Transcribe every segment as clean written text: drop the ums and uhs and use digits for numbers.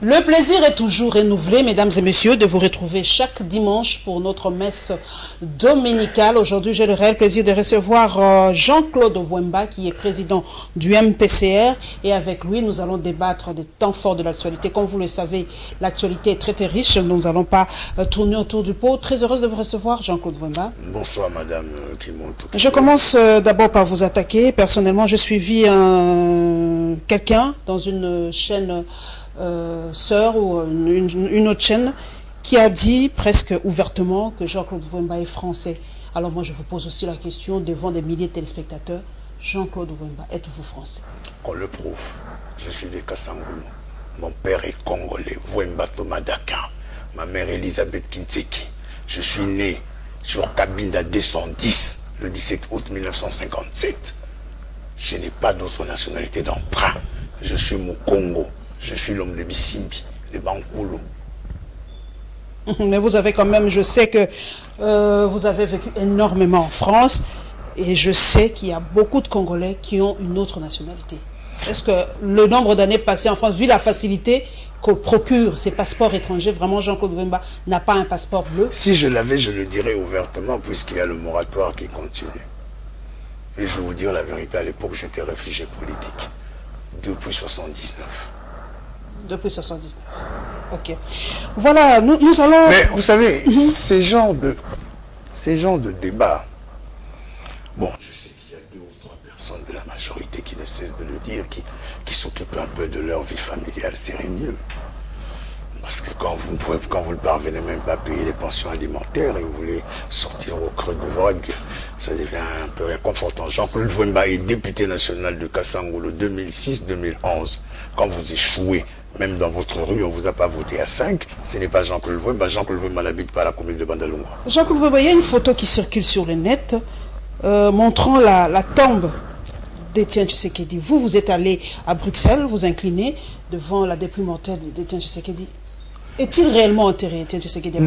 Le plaisir est toujours renouvelé, mesdames et messieurs, de vous retrouver chaque dimanche pour notre messe dominicale. Aujourd'hui, j'ai le réel plaisir de recevoir Jean-Claude Ovouemba, qui est président du MPCR. Et avec lui, nous allons débattre des temps forts de l'actualité. Comme vous le savez, l'actualité est très, très riche. Nous n'allons pas tourner autour du pot. Très heureuse de vous recevoir, Jean-Claude Ovouemba. Bonsoir, madame Kimonto. Je commence d'abord par vous attaquer. Personnellement, j'ai suivi quelqu'un dans une chaîne sœur ou une autre chaîne qui a dit presque ouvertement que Jean-Claude Ovouemba est français. Alors moi je vous pose aussi la question devant des milliers de téléspectateurs. Jean-Claude Ovouemba, êtes-vous français? On le prouve. Je suis de Kassangoulou. Mon père est congolais, Ovouemba Thomas Dakan. Ma mère Elisabeth Kintseki. Je suis né sur Cabinda 210 le 17 août 1957. Je n'ai pas d'autre nationalité d'emprunt. Je suis Mukongo. Je suis l'homme de Bissimbi, de Bankoulou. Mais vous avez quand même, je sais que vous avez vécu énormément en France et je sais qu'il y a beaucoup de Congolais qui ont une autre nationalité. Est-ce que le nombre d'années passées en France, vu la facilité que procurent ces passeports étrangers, vraiment Jean-Claude Ovouemba n'a pas un passeport bleu? Si je l'avais, je le dirais ouvertement puisqu'il y a le moratoire qui continue. Et je vais vous dire la vérité, à l'époque j'étais réfugié politique. Depuis 79. Depuis 79. Ok. Voilà, nous allons... Mais vous savez, ces genres de débats, bon, je sais qu'il y a 2 ou 3 personnes de la majorité qui ne cessent de le dire, qui s'occupent un peu de leur vie familiale, c'est mieux. Parce que quand vous ne parvenez même pas à payer les pensions alimentaires et vous voulez sortir au creux de vague, ça devient un peu réconfortant. Jean-Claude Ovouemba est député national de Kassangoulou 2006-2011. Quand vous échouez, même dans votre rue, on ne vous a pas voté à 5, ce n'est pas Jean-Claude Ovouemba. Jean-Claude Ovouemba n'habite pas à la commune de Bandalungwa. Jean-Claude Ovouemba, il y a une photo qui circule sur le net montrant la tombe d'Étienne Tshisekedi. Vous êtes allé à Bruxelles, vous inclinez devant la dépouille mortelle d'Étienne Tshisekedi. Est-il réellement enterré, Étienne Tshisekedi?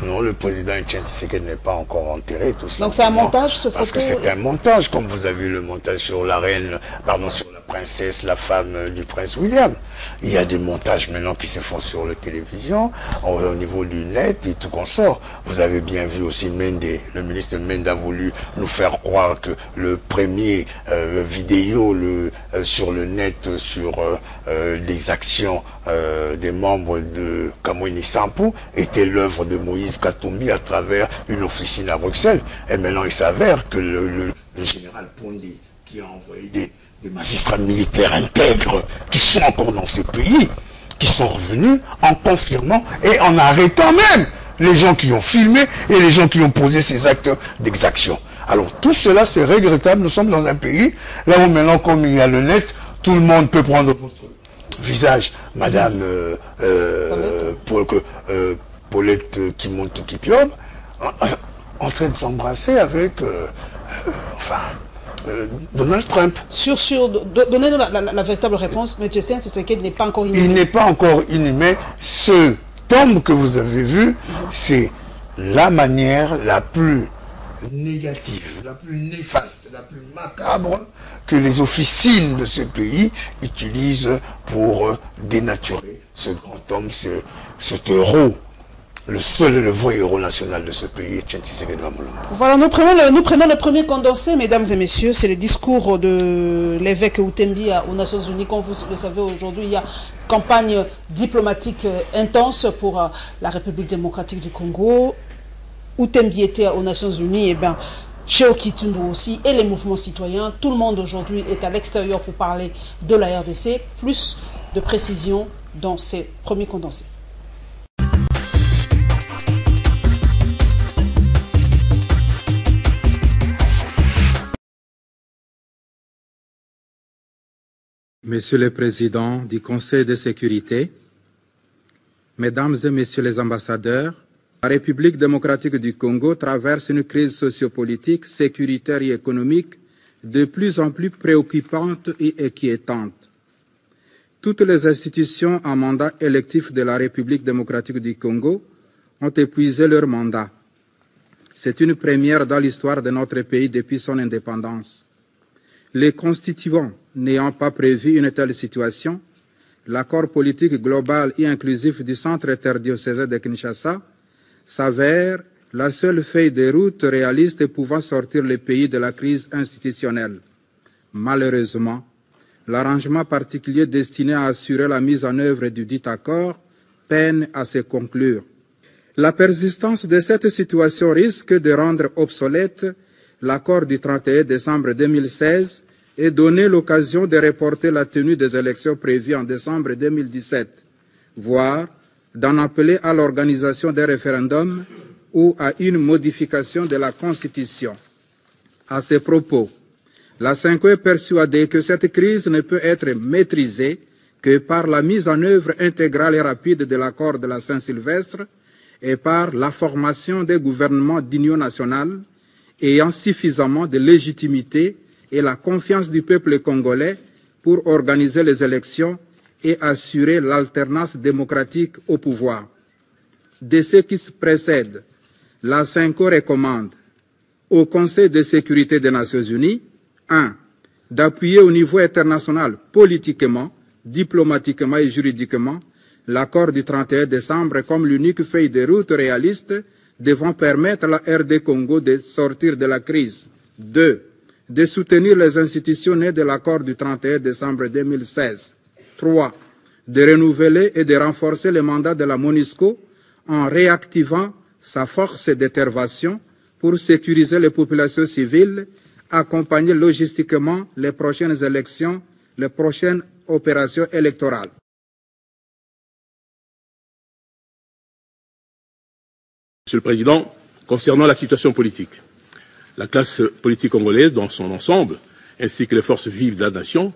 Non, le président Étienne Tshisekedi n'est pas encore enterré, tout ça. Donc c'est un montage, ce photo? Parce que c'est un montage, comme vous avez vu le montage sur la reine, pardon, sur la princesse, la femme du prince William. Il y a des montages maintenant qui se font sur la télévision, au niveau du net et tout consort. Vous avez bien vu aussi Mende, le ministre Mende a voulu nous faire croire que le premier vidéo sur le net, sur les actions des membres de Kamwini Sampo était l'œuvre de Moïse Katumbi à travers une officine à Bruxelles. Et maintenant, il s'avère que le général Pondé, qui a envoyé des magistrats militaires intègres qui sont encore dans ce pays, qui sont revenus en confirmant et en arrêtant même les gens qui ont filmé et les gens qui ont posé ces actes d'exaction. Alors tout cela, c'est regrettable. Nous sommes dans un pays, là où maintenant, comme il y a le net, tout le monde peut prendre votre visage, madame Paulette Kimonto Kipiob, en train de s'embrasser avec Donald Trump. Donnez-nous la véritable réponse, mais Étienne Tshisekedi n'est pas encore inhumé. Il n'est pas encore inhumé. Ce tombe que vous avez vu, c'est la manière la plus négative, la plus néfaste, la plus macabre que les officines de ce pays utilisent pour dénaturer ce grand homme, cet héros, le seul et le vrai héros national de ce pays, Étienne Tshisekedi Bambolombo. Voilà, nous prenons le premier condensé, mesdames et messieurs, c'est le discours de l'évêque Outembi aux Nations Unies. Comme vous le savez, aujourd'hui, il y a campagne diplomatique intense pour la République démocratique du Congo. Outembi était aux Nations Unies, et bien, chez Okitundu aussi, et les mouvements citoyens. Tout le monde aujourd'hui est à l'extérieur pour parler de la RDC. Plus de précision dans ces premiers condensés. Monsieur le Président du Conseil de sécurité, Mesdames et Messieurs les ambassadeurs, la République démocratique du Congo traverse une crise sociopolitique, sécuritaire et économique de plus en plus préoccupante et inquiétante. Toutes les institutions à mandat électif de la République démocratique du Congo ont épuisé leur mandat. C'est une première dans l'histoire de notre pays depuis son indépendance. Les constituants n'ayant pas prévu une telle situation, l'accord politique global et inclusif du centre interdiocésain de Kinshasa s'avère la seule feuille de route réaliste pouvant sortir le pays de la crise institutionnelle. Malheureusement, l'arrangement particulier destiné à assurer la mise en œuvre du dit accord peine à se conclure. La persistance de cette situation risque de rendre obsolète l'accord du 31 décembre 2016 et donner l'occasion de reporter la tenue des élections prévues en décembre 2017, voire d'en appeler à l'organisation des référendums ou à une modification de la Constitution. À ce propos, la CENCO est persuadée que cette crise ne peut être maîtrisée que par la mise en œuvre intégrale et rapide de l'accord de la Saint-Sylvestre et par la formation des gouvernements d'union nationale ayant suffisamment de légitimité et la confiance du peuple congolais pour organiser les élections et assurer l'alternance démocratique au pouvoir. De ce qui se précède, la CENCO recommande au Conseil de sécurité des Nations Unies 1. D'appuyer au niveau international politiquement, diplomatiquement et juridiquement l'accord du 31 décembre comme l'unique feuille de route réaliste devant permettre à la RD Congo de sortir de la crise. 2. De soutenir les institutions nées de l'accord du 31 décembre 2016. 3. De renouveler et de renforcer le mandat de la MONUSCO en réactivant sa force d'intervention pour sécuriser les populations civiles, accompagner logistiquement les prochaines élections, les prochaines opérations électorales. Monsieur le Président, concernant la situation politique, la classe politique congolaise dans son ensemble, ainsi que les forces vives de la nation,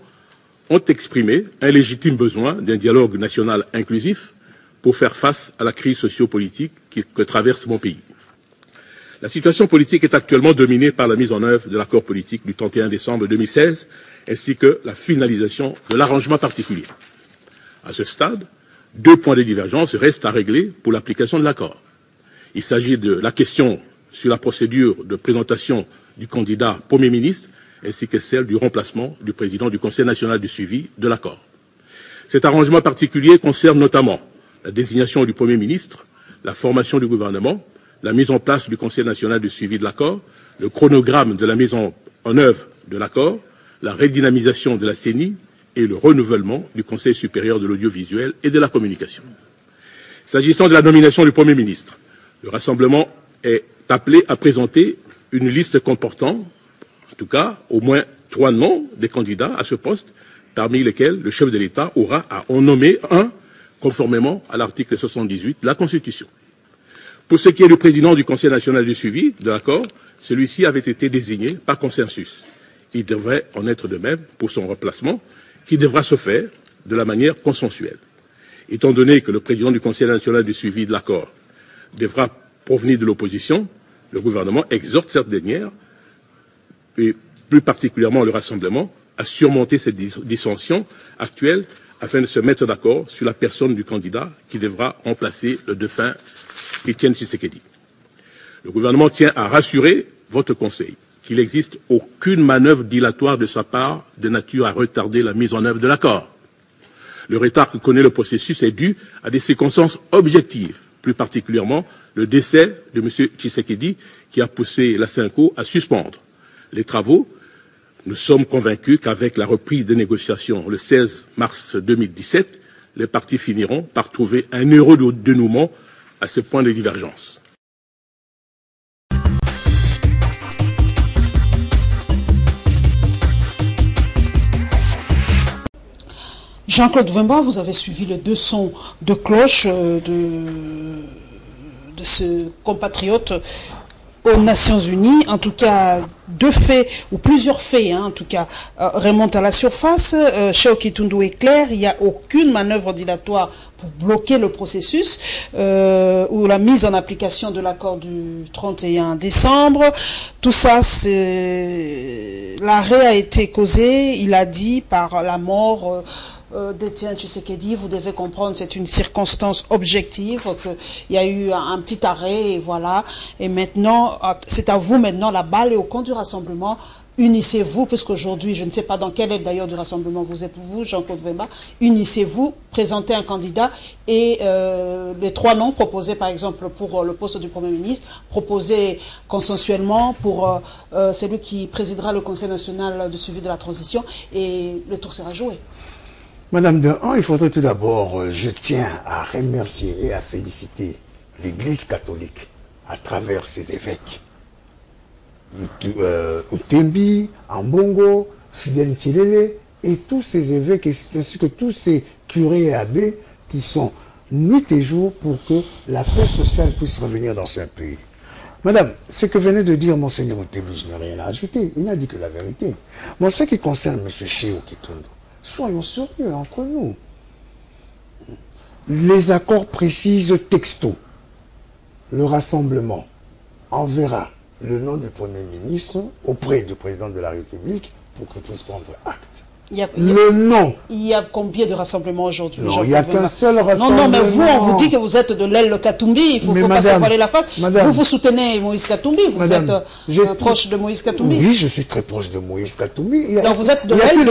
ont exprimé un légitime besoin d'un dialogue national inclusif pour faire face à la crise sociopolitique que traverse mon pays. La situation politique est actuellement dominée par la mise en œuvre de l'accord politique du 31 décembre 2016, ainsi que la finalisation de l'arrangement particulier. À ce stade, 2 points de divergence restent à régler pour l'application de l'accord. Il s'agit de la question sur la procédure de présentation du candidat Premier ministre, ainsi que celle du remplacement du président du Conseil national de suivi de l'accord. Cet arrangement particulier concerne notamment la désignation du Premier ministre, la formation du gouvernement, la mise en place du Conseil national de suivi de l'accord, le chronogramme de la mise en œuvre de l'accord, la redynamisation de la CENI et le renouvellement du Conseil supérieur de l'audiovisuel et de la communication. S'agissant de la nomination du Premier ministre, le Rassemblement est appelé à présenter une liste comportant, en tout cas, au moins 3 noms des candidats à ce poste, parmi lesquels le chef de l'État aura à en nommer un, conformément à l'article 78 de la Constitution. Pour ce qui est du président du Conseil national de suivi de l'accord, celui-ci avait été désigné par consensus. Il devrait en être de même pour son remplacement, qui devra se faire de la manière consensuelle. Étant donné que le président du Conseil national de suivi de l'accord devra provenir de l'opposition, le gouvernement exhorte cette dernière, et plus particulièrement le Rassemblement, à surmonter cette dissension actuelle afin de se mettre d'accord sur la personne du candidat qui devra remplacer le défunt Étienne Tshisekedi. Le gouvernement tient à rassurer votre Conseil qu'il n'existe aucune manœuvre dilatoire de sa part de nature à retarder la mise en œuvre de l'accord. Le retard que connaît le processus est dû à des circonstances objectives, plus particulièrement le décès de M. Tshisekedi qui a poussé la CENCO à suspendre les travaux. Nous sommes convaincus qu'avec la reprise des négociations le 16 mars 2017, les parties finiront par trouver un heureux dénouement à ce point de divergence. Jean-Claude Wemba, vous avez suivi les 2 sons de cloche de ce compatriote aux Nations Unies. En tout cas, 2 faits, ou plusieurs faits, en tout cas, remontent à la surface. Chez Okitundu est clair, il n'y a aucune manœuvre dilatoire pour bloquer le processus ou la mise en application de l'accord du 31 décembre. Tout ça, l'arrêt a été causé, il a dit, par la mort d'Étienne Tshisekedi. Vous devez comprendre, c'est une circonstance objective, qu'il y a eu un petit arrêt, et voilà. Et maintenant, c'est à vous maintenant, la balle est au camp du Rassemblement unissez-vous, puisqu'aujourd'hui, je ne sais pas dans quelle aide d'ailleurs du rassemblement vous êtes, vous, Jean-Claude Wemba, unissez-vous, présentez un candidat et les 3 noms proposés par exemple pour le poste du Premier ministre, proposés consensuellement pour celui qui présidera le Conseil national de suivi de la transition et le tour sera joué. Madame Dehan, il faudrait tout d'abord, je tiens à remercier et à féliciter l'Église catholique à travers ses évêques. Utembi, Ambongo, Fidel Ntilele et tous ces évêques ainsi que tous ces curés et abbés qui sont nuit et jour pour que la paix sociale puisse revenir dans ce pays. Madame, ce que venait de dire Monseigneur Utembi, je n'ai rien à ajouter. Il n'a dit que la vérité. Moi, ce qui concerne M. Chéo Kitondo, soyons sérieux entre nous. Les accords précisent texto. Le rassemblement enverra le nom du Premier ministre auprès du Président de la République pour qu'il puisse prendre acte. Le nom. Il y a combien de rassemblements aujourd'hui? Non, il n'y a qu'un seul rassemblement. Non, mais vous, on vous dit que vous êtes de l'aile Katumbi, il ne faut pas se voiler la face. Vous soutenez Moïse Katumbi, vous êtes proche de Moïse Katumbi. Oui, je suis très proche de Moïse Katumbi. Donc vous êtes de l'aile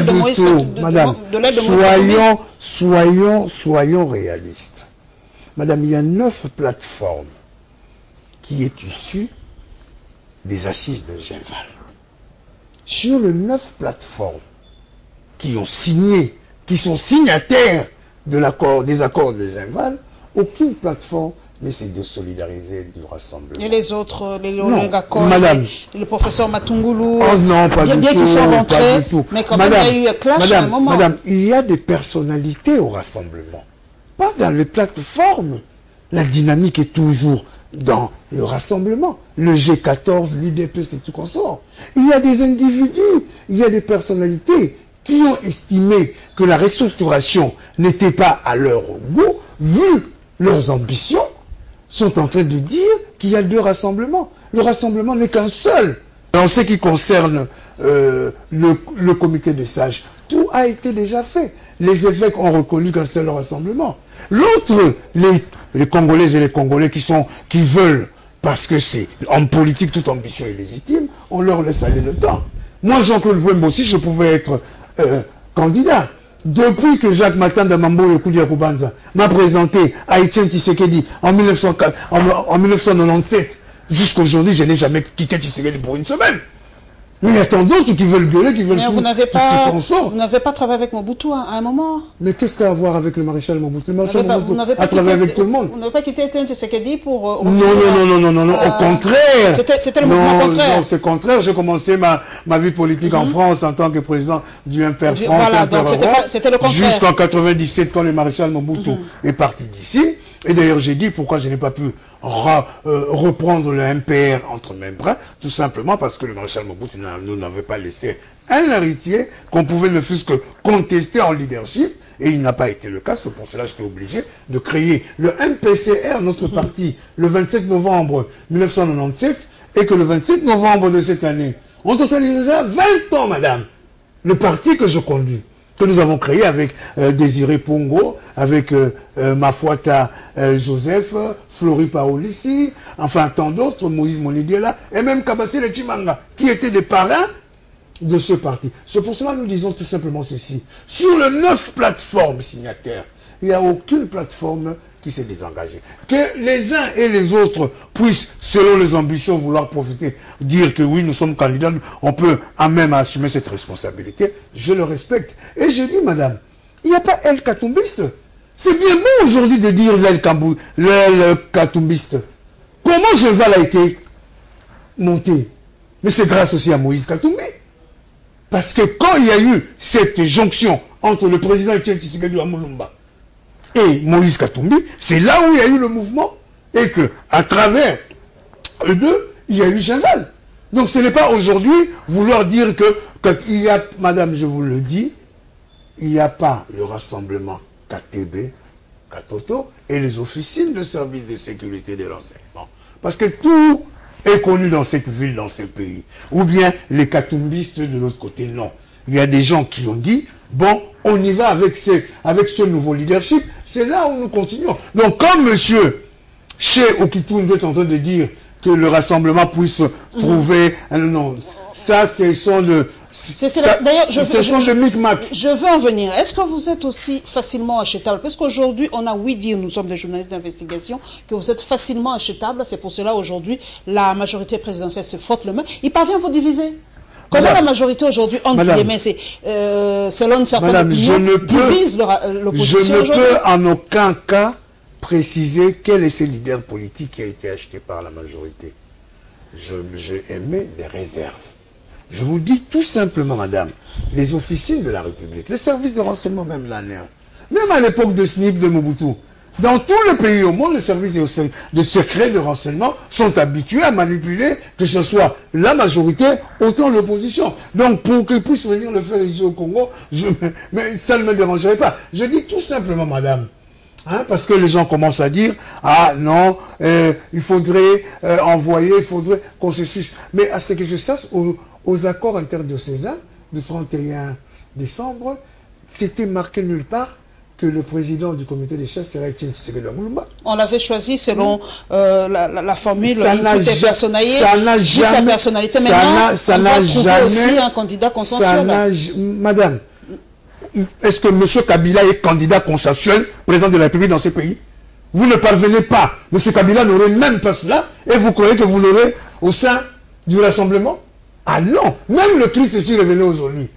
de Moïse Katumbi. Soyons réalistes. Madame, il y a 9 plateformes qui est issue des assises de Genval. Sur les 9 plateformes qui ont signé, qui sont signataires des accords de Genval, aucune plateforme ne s'est désolidarisée du rassemblement. Et les autres, les accords, le professeur Matungulu, oh non, pas bien qu'ils sont rentrés, mais quand même il y a eu un clash à un moment. Madame, il y a des personnalités au rassemblement, pas dans les plateformes. La dynamique est toujours dans le rassemblement. Le G14, l'IDP, c'est tout consort. Il y a des individus, il y a des personnalités qui ont estimé que la restructuration n'était pas à leur goût, vu leurs ambitions, sont en train de dire qu'il y a 2 rassemblements. Le rassemblement n'est qu'un seul. En ce qui concerne le comité de sages, tout a été déjà fait. Les évêques ont reconnu qu'un seul rassemblement. L'autre, les Congolaises et les Congolais qui veulent, parce que c'est en politique toute ambition est légitime, on leur laisse aller le temps. Moi, Jean-Claude Wemba aussi, je pouvais être candidat. Depuis que Jacques Matanda Mambo et Koudia Koubanza m'a présenté à Etienne Tshisekedi en 1997, jusqu'aujourd'hui, je n'ai jamais quitté Tshisekedi pour une semaine. Mais il y a tant d'autres qui veulent gueuler, qui veulent mais vous n'avez pas travaillé avec Mobutu à un moment. Mais qu'est-ce qu'il y a à voir avec le maréchal Mobutu? Le maréchal Mobutu a travaillé avec tout le monde. Vous n'avez pas quitté Etienne Tshisekedi pour... Non, au contraire. C'était le mouvement contraire. Non, c'est contraire. J'ai commencé ma vie politique en France en tant que président du MPR France. Voilà, donc c'était le contraire. Jusqu'en 97, quand le maréchal Mobutu est parti d'ici. Et d'ailleurs, j'ai dit pourquoi je n'ai pas pu reprendre le MPR entre mes bras, tout simplement parce que le maréchal Mobutu nous n'avait pas laissé un héritier qu'on pouvait ne fût-ce que contester en leadership, et il n'a pas été le cas. C'est pour cela que j'étais obligé de créer le MPCR, notre parti, le 27 novembre 1997, et que le 27 novembre de cette année, on totalisera 20 ans, madame, le parti que je conduis, que nous avons créé avec Désiré Pongo, avec Mafuata Joseph, Flori Paolissi, enfin tant d'autres, Moïse Moniguela, et même Kabassile Chimanga, qui étaient des parrains de ce parti. C'est pour cela que nous disons tout simplement ceci. Sur les 9 plateformes signataires, il n'y a aucune plateforme qui s'est désengagée. Que les uns et les autres puissent, selon les ambitions, vouloir profiter, dire que oui, nous sommes candidats, on peut à même assumer cette responsabilité, je le respecte. Et je dis, madame, il n'y a pas l'aile katumbiste. C'est bien beau aujourd'hui de dire l'aile katumbiste. Comment Genval a été monté? Mais c'est grâce aussi à Moïse Katumbi. Parce que quand il y a eu cette jonction entre le président Etienne Tshisekedi Amulumba et Moïse Katumbi, c'est là où il y a eu le mouvement, et que à travers eux deux, il y a eu Genval. Donc ce n'est pas aujourd'hui vouloir dire que il y a, madame, je vous le dis, il n'y a pas le rassemblement KTB, Katoto et les officines de services de sécurité de l'enseignement. Parce que tout est connu dans cette ville, dans ce pays. Ou bien les katumbistes de l'autre côté, non. Il y a des gens qui ont dit, bon, on y va avec ce nouveau leadership, c'est là où nous continuons. Donc, comme monsieur Chez Okitundu est en train de dire que le rassemblement puisse trouver... Non, ça, ce sont de... D'ailleurs, micmac. Je veux en venir. Est-ce que vous êtes aussi facilement achetable? Parce qu'aujourd'hui, on a ouï dire, nous sommes des journalistes d'investigation, que vous êtes facilement achetable. C'est pour cela, aujourd'hui, la majorité présidentielle se frotte le main. Il parvient à vous diviser. Comment la majorité aujourd'hui, entre guillemets, selon certaines opinions, divise l'opposition aujourd'hui? Je ne peux en aucun cas préciser quel est ce leader politique qui a été acheté par la majorité. J'ai émis des réserves. Je vous dis tout simplement, madame, les officiers de la République, les services de renseignement, même l'année, même à l'époque de SNIP, de Mobutu, dans tous les pays au monde, les services de secret de renseignement sont habitués à manipuler, que ce soit la majorité, autant l'opposition. Donc, pour qu'ils puissent venir le faire ici au Congo, mais ça ne me dérangerait pas. Je dis tout simplement, madame, parce que les gens commencent à dire, ah non, il faudrait envoyer, il faudrait qu'on se suive. Mais à ce que je sache, aux accords interdiocésains du 31 décembre, c'était marqué nulle part que le président du comité des chefs serait Etienne Tshisekedi Lumumba. On l'avait choisi selon la formule ça n'a sa personnalité. Maintenant, on doit trouver aussi un candidat consensuel. Madame, est-ce que M. Kabila est candidat consensuel, président de la République dans ces pays? Vous ne parvenez pas. M. Kabila n'aurait même pas cela, et vous croyez que vous l'aurez au sein du rassemblement? Ah non, même le Christ ici revenu aujourd'hui.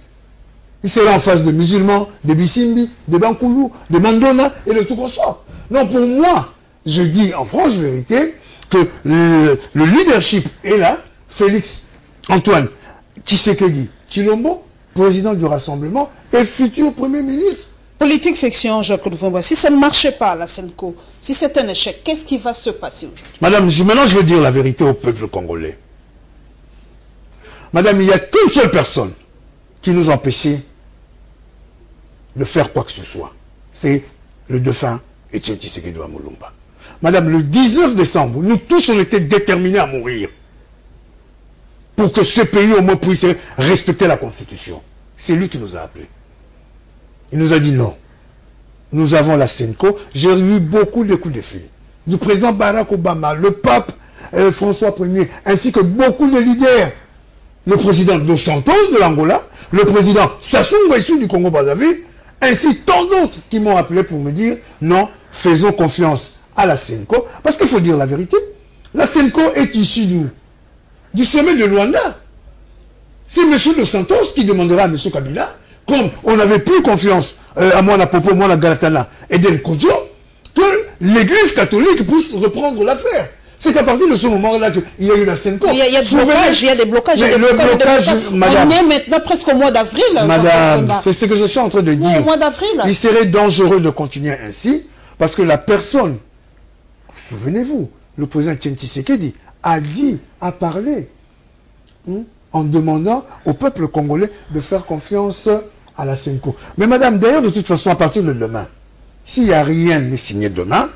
Il sera en face de musulmans, de Bissimbi, de Bankoulou, de Mandona et de tout consort. Non, pour moi, je dis en franche vérité que le leadership est là. Félix Antoine Tshisekedi Tshilombo, président du Rassemblement et futur Premier ministre. Politique fiction, Jacques Luvumba. Si ça ne marchait pas, la Senko, si c'est un échec, qu'est-ce qui va se passer aujourd'hui? Madame, maintenant je veux dire la vérité au peuple congolais. Madame, il n'y a qu'une seule personne qui nous empêchait de faire quoi que ce soit. C'est le défunt Etienne Tshisekedi Lumumba. Madame, le 19 décembre, nous tous on était déterminés à mourir pour que ce pays au moins puisse respecter la Constitution. C'est lui qui nous a appelés. Il nous a dit non. Nous avons la Senko. J'ai eu beaucoup de coups de fil. Du président Barack Obama, le pape François Ier, ainsi que beaucoup de leaders. Le président Dos Santos de l'Angola, le président Sassou Nguesso du Congo-Brazzaville, ainsi tant d'autres qui m'ont appelé pour me dire non, faisons confiance à la Senko. Parce qu'il faut dire la vérité, la Senko est issue du sommet de Luanda. C'est M. Dos Santos qui demandera à M. Kabila, comme on n'avait plus confiance à Moana Popo, Moana Galatana et Den Kodjo, que l'Église catholique puisse reprendre l'affaire. C'est à partir de ce moment-là qu'il y a eu la Senko. Il y a des blocages, madame, on est maintenant presque au mois d'avril. Madame, c'est ce que je suis en train de dire. Au mois d'avril. Il serait dangereux de continuer ainsi, parce que la personne, souvenez-vous, le président Etienne Tshisekedi a parlé, en demandant au peuple congolais de faire confiance à la Senko. Mais madame, d'ailleurs, de toute façon, à partir de demain, s'il n'y a rien n'est signé demain,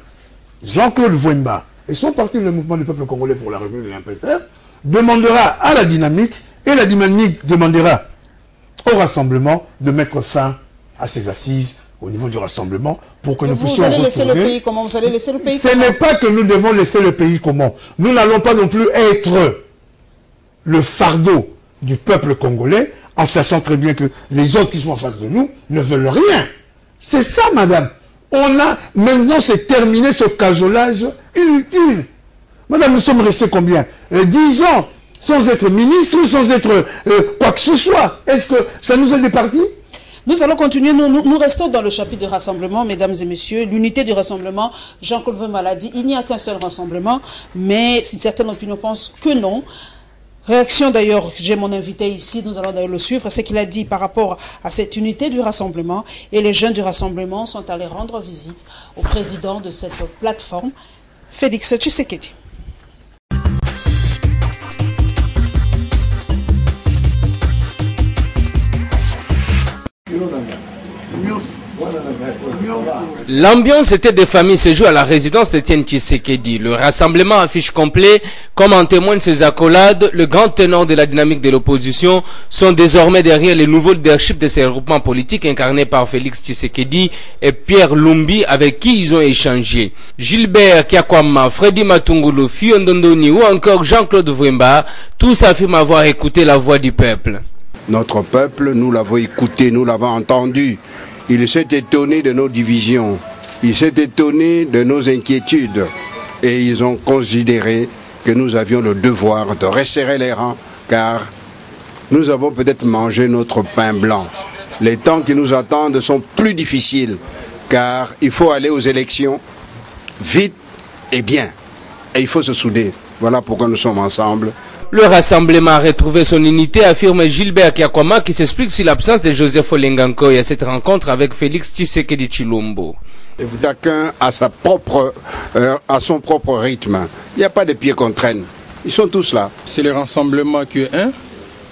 Jean-Claude Vouemba, et son parti, le mouvement du peuple congolais pour la République de l'MPSR, demandera à la dynamique, et la dynamique demandera au rassemblement de mettre fin à ces assises au niveau du rassemblement pour que nous puissions retourner. Vous allez laisser le pays comment? Vous allez laisser le pays comment? Ce n'est pas que nous devons laisser le pays comment. Nous n'allons pas non plus être le fardeau du peuple congolais en sachant très bien que les autres qui sont en face de nous ne veulent rien. C'est ça, madame. Maintenant, c'est terminé ce cajolage inutile. Madame, nous sommes restés combien 10 ans, sans être ministre, sans être quoi que ce soit. Est-ce que ça nous est départi? Nous allons continuer, nous restons dans le chapitre du rassemblement, mesdames et messieurs, l'unité du rassemblement. Jean-Claude Veuve l'a dit, il n'y a qu'un seul rassemblement, mais certaines opinions pensent que non. Réaction d'ailleurs, j'ai mon invité ici, nous allons d'ailleurs le suivre, c'est qu'il a dit par rapport à cette unité du rassemblement, et les jeunes du rassemblement sont allés rendre visite au président de cette plateforme, Félix Tshisekedi. L'ambiance était des familles se joue à la résidence d'Étienne Tshisekedi. Le rassemblement affiche complet, comme en témoignent ses accolades, le grand ténor de la dynamique de l'opposition sont désormais derrière les nouveaux leadership de ces regroupements politiques incarnés par Félix Tshisekedi et Pierre Lumbi avec qui ils ont échangé. Gilbert Kiakwama, Freddy Matungulu, Fiondondoni ou encore Jean-Claude Vwemba, tous affirment avoir écouté la voix du peuple. Notre peuple, nous l'avons écouté, nous l'avons entendu. Il s'est étonné de nos divisions, il s'est étonné de nos inquiétudes et ils ont considéré que nous avions le devoir de resserrer les rangs car nous avons peut-être mangé notre pain blanc. Les temps qui nous attendent sont plus difficiles car il faut aller aux élections vite et bien et il faut se souder. Voilà pourquoi nous sommes ensemble. Le rassemblement a retrouvé son unité, affirme Gilbert Kiakwama, qui s'explique sur l'absence de Joseph Olengankoy à cette rencontre avec Félix Tshisekedi Tshilombo. Chacun a son propre rythme. Il n'y a pas de pieds qu'on traîne. Ils sont tous là. C'est le rassemblement qui est un.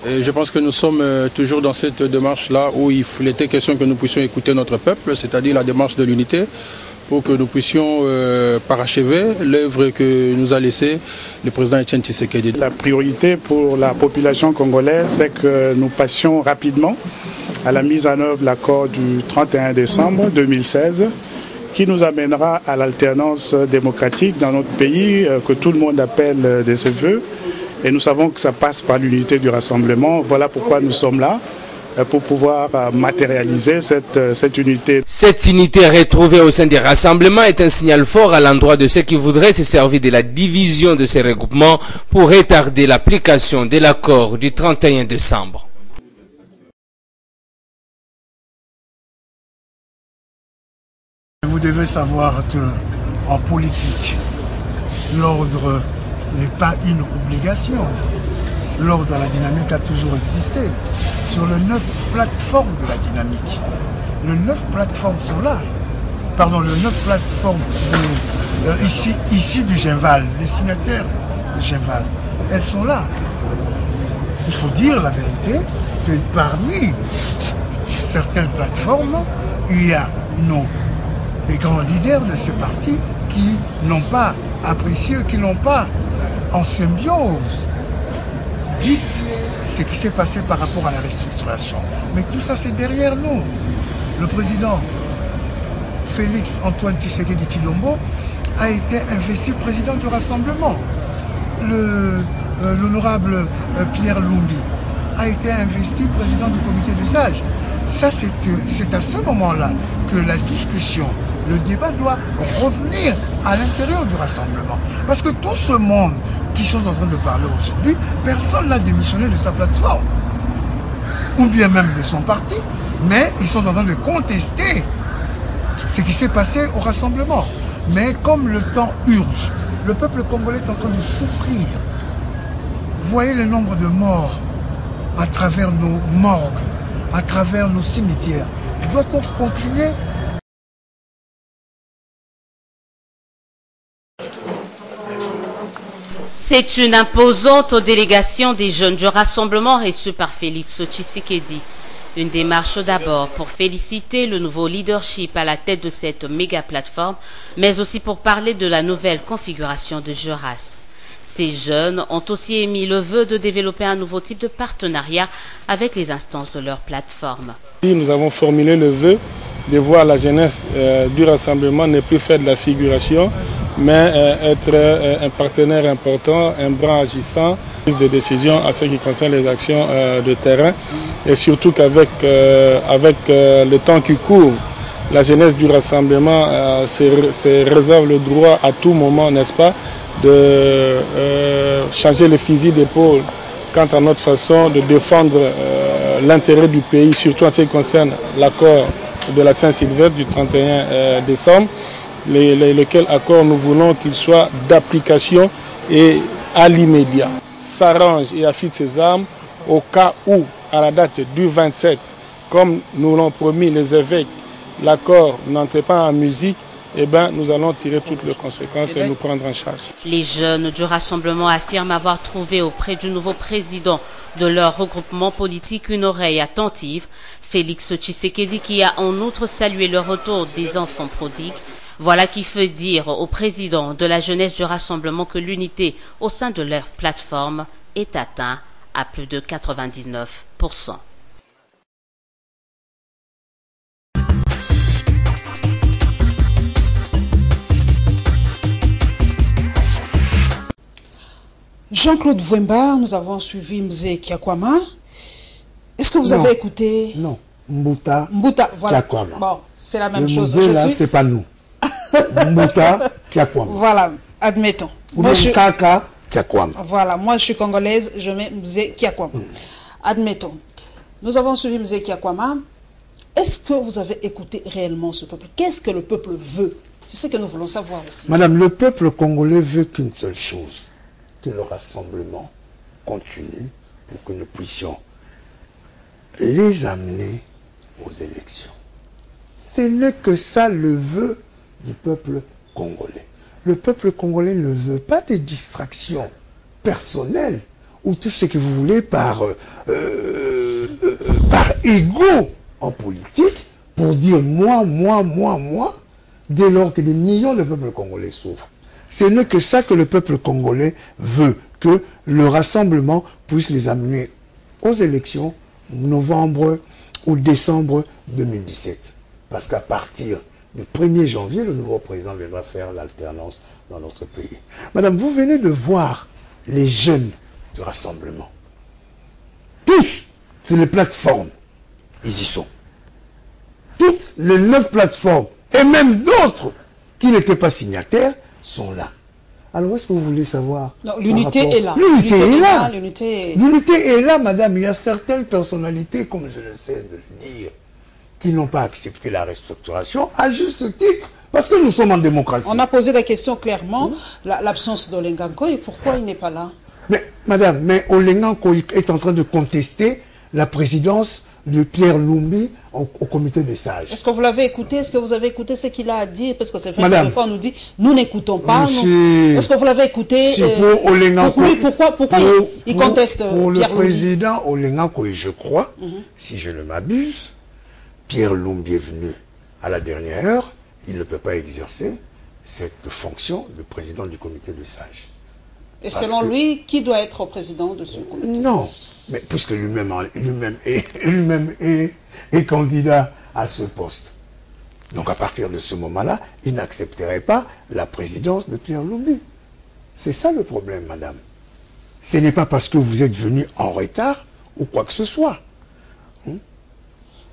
Et je pense que nous sommes toujours dans cette démarche-là où il était question que nous puissions écouter notre peuple, c'est-à-dire la démarche de l'unité, pour que nous puissions parachever l'œuvre que nous a laissée le président Étienne Tshisekedi. La priorité pour la population congolaise, c'est que nous passions rapidement à la mise en œuvre de l'accord du 31 décembre 2016, qui nous amènera à l'alternance démocratique dans notre pays, que tout le monde appelle de ses voeux. Et nous savons que ça passe par l'unité du rassemblement. Voilà pourquoi nous sommes là, pour pouvoir matérialiser cette unité. Cette unité retrouvée au sein des rassemblements est un signal fort à l'endroit de ceux qui voudraient se servir de la division de ces regroupements pour retarder l'application de l'accord du 31 décembre. Vous devez savoir qu'en politique, l'ordre n'est pas une obligation. L'ordre à la dynamique a toujours existé. Sur les 9 plateformes de la dynamique, les 9 plateformes sont là. Pardon, les 9 plateformes ici du Genval, les signataires du Genval, elles sont là. Il faut dire la vérité que parmi certaines plateformes, il y a les grands leaders de ces partis qui n'ont pas apprécié, qui n'ont pas en symbiose dites ce qui s'est passé par rapport à la restructuration. Mais tout ça, c'est derrière nous. Le président Félix Antoine Tshisekedi Tshilombo a été investi président du Rassemblement. L'honorable Pierre Lumbi a été investi président du comité des sages. Ça, c'est à ce moment-là que la discussion, le débat doit revenir à l'intérieur du Rassemblement. Parce que tout ce monde qui sont en train de parler aujourd'hui, personne n'a démissionné de sa plateforme, ou bien même de son parti, mais ils sont en train de contester ce qui s'est passé au Rassemblement. Mais comme le temps urge, le peuple congolais est en train de souffrir. Vous voyez le nombre de morts à travers nos morgues, à travers nos cimetières. Doit-on continuer ? C'est une imposante délégation des jeunes du rassemblement reçue par Félix Tshisekedi. Une démarche d'abord pour féliciter le nouveau leadership à la tête de cette méga plateforme, mais aussi pour parler de la nouvelle configuration de Juras. Ces jeunes ont aussi émis le vœu de développer un nouveau type de partenariat avec les instances de leur plateforme. Nous avons formulé le vœu de voir la jeunesse du rassemblement ne plus faire de la figuration, mais être un partenaire important, un bras agissant, prise de décision à ce qui concerne les actions de terrain. Et surtout qu'avec le temps qui court, la jeunesse du rassemblement se réserve le droit à tout moment, n'est-ce pas, de changer le fusil d'épaule quant à notre façon de défendre l'intérêt du pays, surtout en ce qui concerne l'accord de la Saint-Sylvestre du 31 décembre, lequel accord nous voulons qu'il soit d'application et à l'immédiat. S'arrange et affûte ses armes au cas où, à la date du 27, comme nous l'ont promis les évêques, l'accord n'entrait pas en musique, eh ben, nous allons tirer toutes les conséquences et nous prendre en charge. Les jeunes du rassemblement affirment avoir trouvé auprès du nouveau président de leur regroupement politique une oreille attentive. Félix Tshisekedi, qui a en outre salué le retour des enfants prodigues. Voilà qui fait dire au président de la jeunesse du rassemblement que l'unité au sein de leur plateforme est atteinte à plus de 99%. Jean-Claude Vouemba, nous avons suivi Mzee Kiakwama. Est-ce que vous avez écouté? Non, Mbuta voilà. Kiakwama. Bon, c'est la même chose. Le musée, là, c'est pas nous. Mbuta Kiakwama. Voilà, admettons. Moi, Kaka Kiakwama. Voilà, moi je suis congolaise, je mets Mzee Kiakwama. Admettons. Nous avons suivi Mzee Kiakwama. Est-ce que vous avez écouté réellement ce peuple? Qu'est-ce que le peuple veut? C'est ce que nous voulons savoir aussi. Madame, le peuple congolais veut qu'une seule chose, que le rassemblement continue pour que nous puissions les amener aux élections. Ce n'est que ça le vœu du peuple congolais. Le peuple congolais ne veut pas de distractions personnelles ou tout ce que vous voulez par ego en politique pour dire moi, dès lors que des millions de peuples congolais souffrent. Ce n'est que ça que le peuple congolais veut, que le rassemblement puisse les amener aux élections novembre ou décembre 2017. Parce qu'à partir du 1er janvier, le nouveau président viendra faire l'alternance dans notre pays. Madame, vous venez de voir les jeunes du rassemblement. Tous sur les plateformes, ils y sont. Toutes les 9 plateformes, et même d'autres qui n'étaient pas signataires, sont là. Alors, est-ce que vous voulez savoir? L'unité est là. L'unité est là. L'unité est là, madame. Il y a certaines personnalités, comme je ne sais de le dire, qui n'ont pas accepté la restructuration, à juste titre, parce que nous sommes en démocratie. On a posé la question clairement, l'absence d'Olenganko, et pourquoi il n'est pas là? Mais, madame, Olenganko est en train de contester la présidence de Pierre Lumbi au comité des sages. Est-ce que vous l'avez écouté? Est-ce que vous avez écouté ce qu'il a à dire? Parce que c'est vrai que des fois on nous dit, nous n'écoutons pas. Est-ce que vous l'avez écouté? Pourquoi il conteste Pierre Lumbi? Pour le président Olenganko, et je crois, si je ne m'abuse, Pierre Lumbi est venu à la dernière heure, il ne peut pas exercer cette fonction de président du comité des sages. Et selon lui, qui doit être président de ce comité? Non. Mais puisque lui-même est candidat à ce poste. Donc à partir de ce moment-là, il n'accepterait pas la présidence de Pierre Lumbi. C'est ça le problème, madame. Ce n'est pas parce que vous êtes venu en retard ou quoi que ce soit.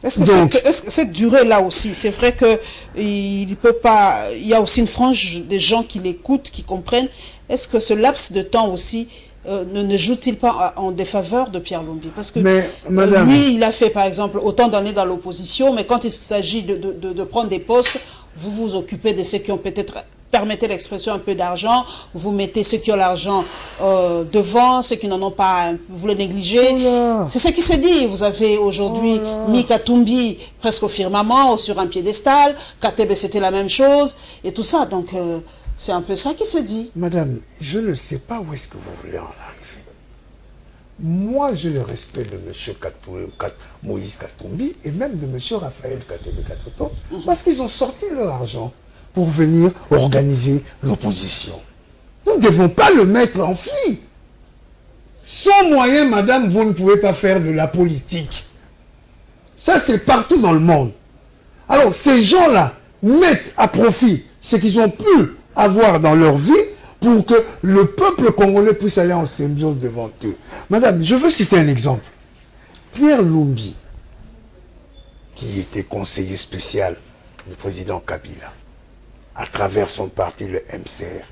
Est-ce que cette durée-là aussi, c'est vrai qu'il peut pas, il y a aussi une frange des gens qui l'écoutent, qui comprennent. Est-ce que ce laps de temps aussi ne joue-t-il pas en défaveur de Pierre Lumbi? Parce que lui, il a fait par exemple autant d'années dans l'opposition, mais quand il s'agit de prendre des postes, vous vous occupez de ceux qui ont peut-être, permettez l'expression, un peu d'argent, vous mettez ceux qui ont l'argent devant, ceux qui n'en ont pas, vous le négligez. C'est ce qui se dit. Vous avez aujourd'hui mis Katumbi presque au firmament, ou sur un piédestal, Katebe c'était la même chose, et tout ça, donc... c'est un peu ça qui se dit. Madame, je ne sais pas où est-ce que vous voulez en arriver. Moi, j'ai le respect de M. Moïse Katumbi et même de M. Raphaël Katebe-Katoto parce qu'ils ont sorti leur argent pour venir organiser l'opposition. Nous ne devons pas le mettre en fuite. Sans moyen, madame, vous ne pouvez pas faire de la politique. Ça, c'est partout dans le monde. Alors, ces gens-là mettent à profit ce qu'ils ont pu avoir dans leur vie pour que le peuple congolais puisse aller en symbiose devant eux. Madame, je veux citer un exemple. Pierre Lumbi, qui était conseiller spécial du président Kabila, à travers son parti, le MCR,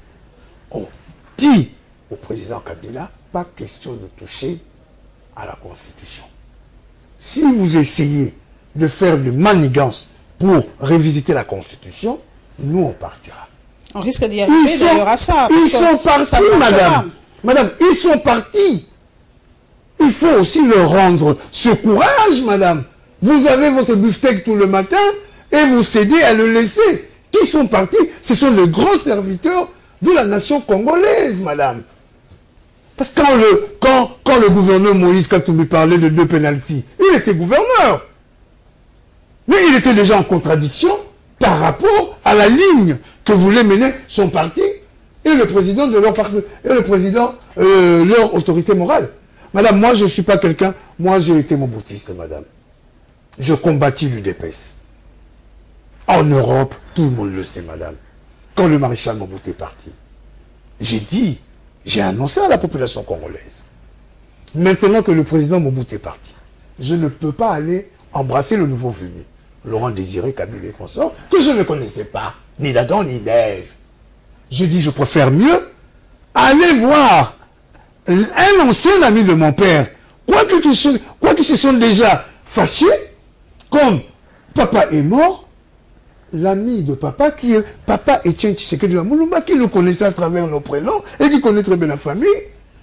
ont dit au président Kabila, pas question de toucher à la Constitution. Si vous essayez de faire de manigances pour révisiter la Constitution, nous on partira. On risque d'y arriver d'ailleurs à ça. Ils sont partis, madame. Madame, ils sont partis. Il faut aussi leur rendre ce courage, madame. Vous avez votre beefsteak tout le matin et vous cédez à le laisser. Qui S'ils sont partis, ce sont les grands serviteurs de la nation congolaise, madame. Parce que quand le gouverneur Moïse Katumbi parlait de 2 pénaltys, il était gouverneur. Mais il était déjà en contradiction par rapport à la ligne que voulait mener son parti et le président de leur parti, et le président, leur autorité morale. Madame, moi je ne suis pas quelqu'un, moi j'ai été moboutiste, madame. Je combattis l'UDPS. En Europe, tout le monde le sait, madame. Quand le maréchal Mobutu est parti, j'ai annoncé à la population congolaise, maintenant que le président Mobutu est parti, je ne peux pas aller embrasser le nouveau venu, Laurent Désiré Kabila et consort, que je ne connaissais pas, ni d'Adam ni d'Ève. Je dis, je préfère mieux aller voir un ancien ami de mon père, quoique se sont déjà fâchés, comme papa est mort, l'ami de papa, qui est papa Etienne Tshisekedi de la Moulumba, qui nous connaissait à travers nos prénoms et qui connaît très bien la famille,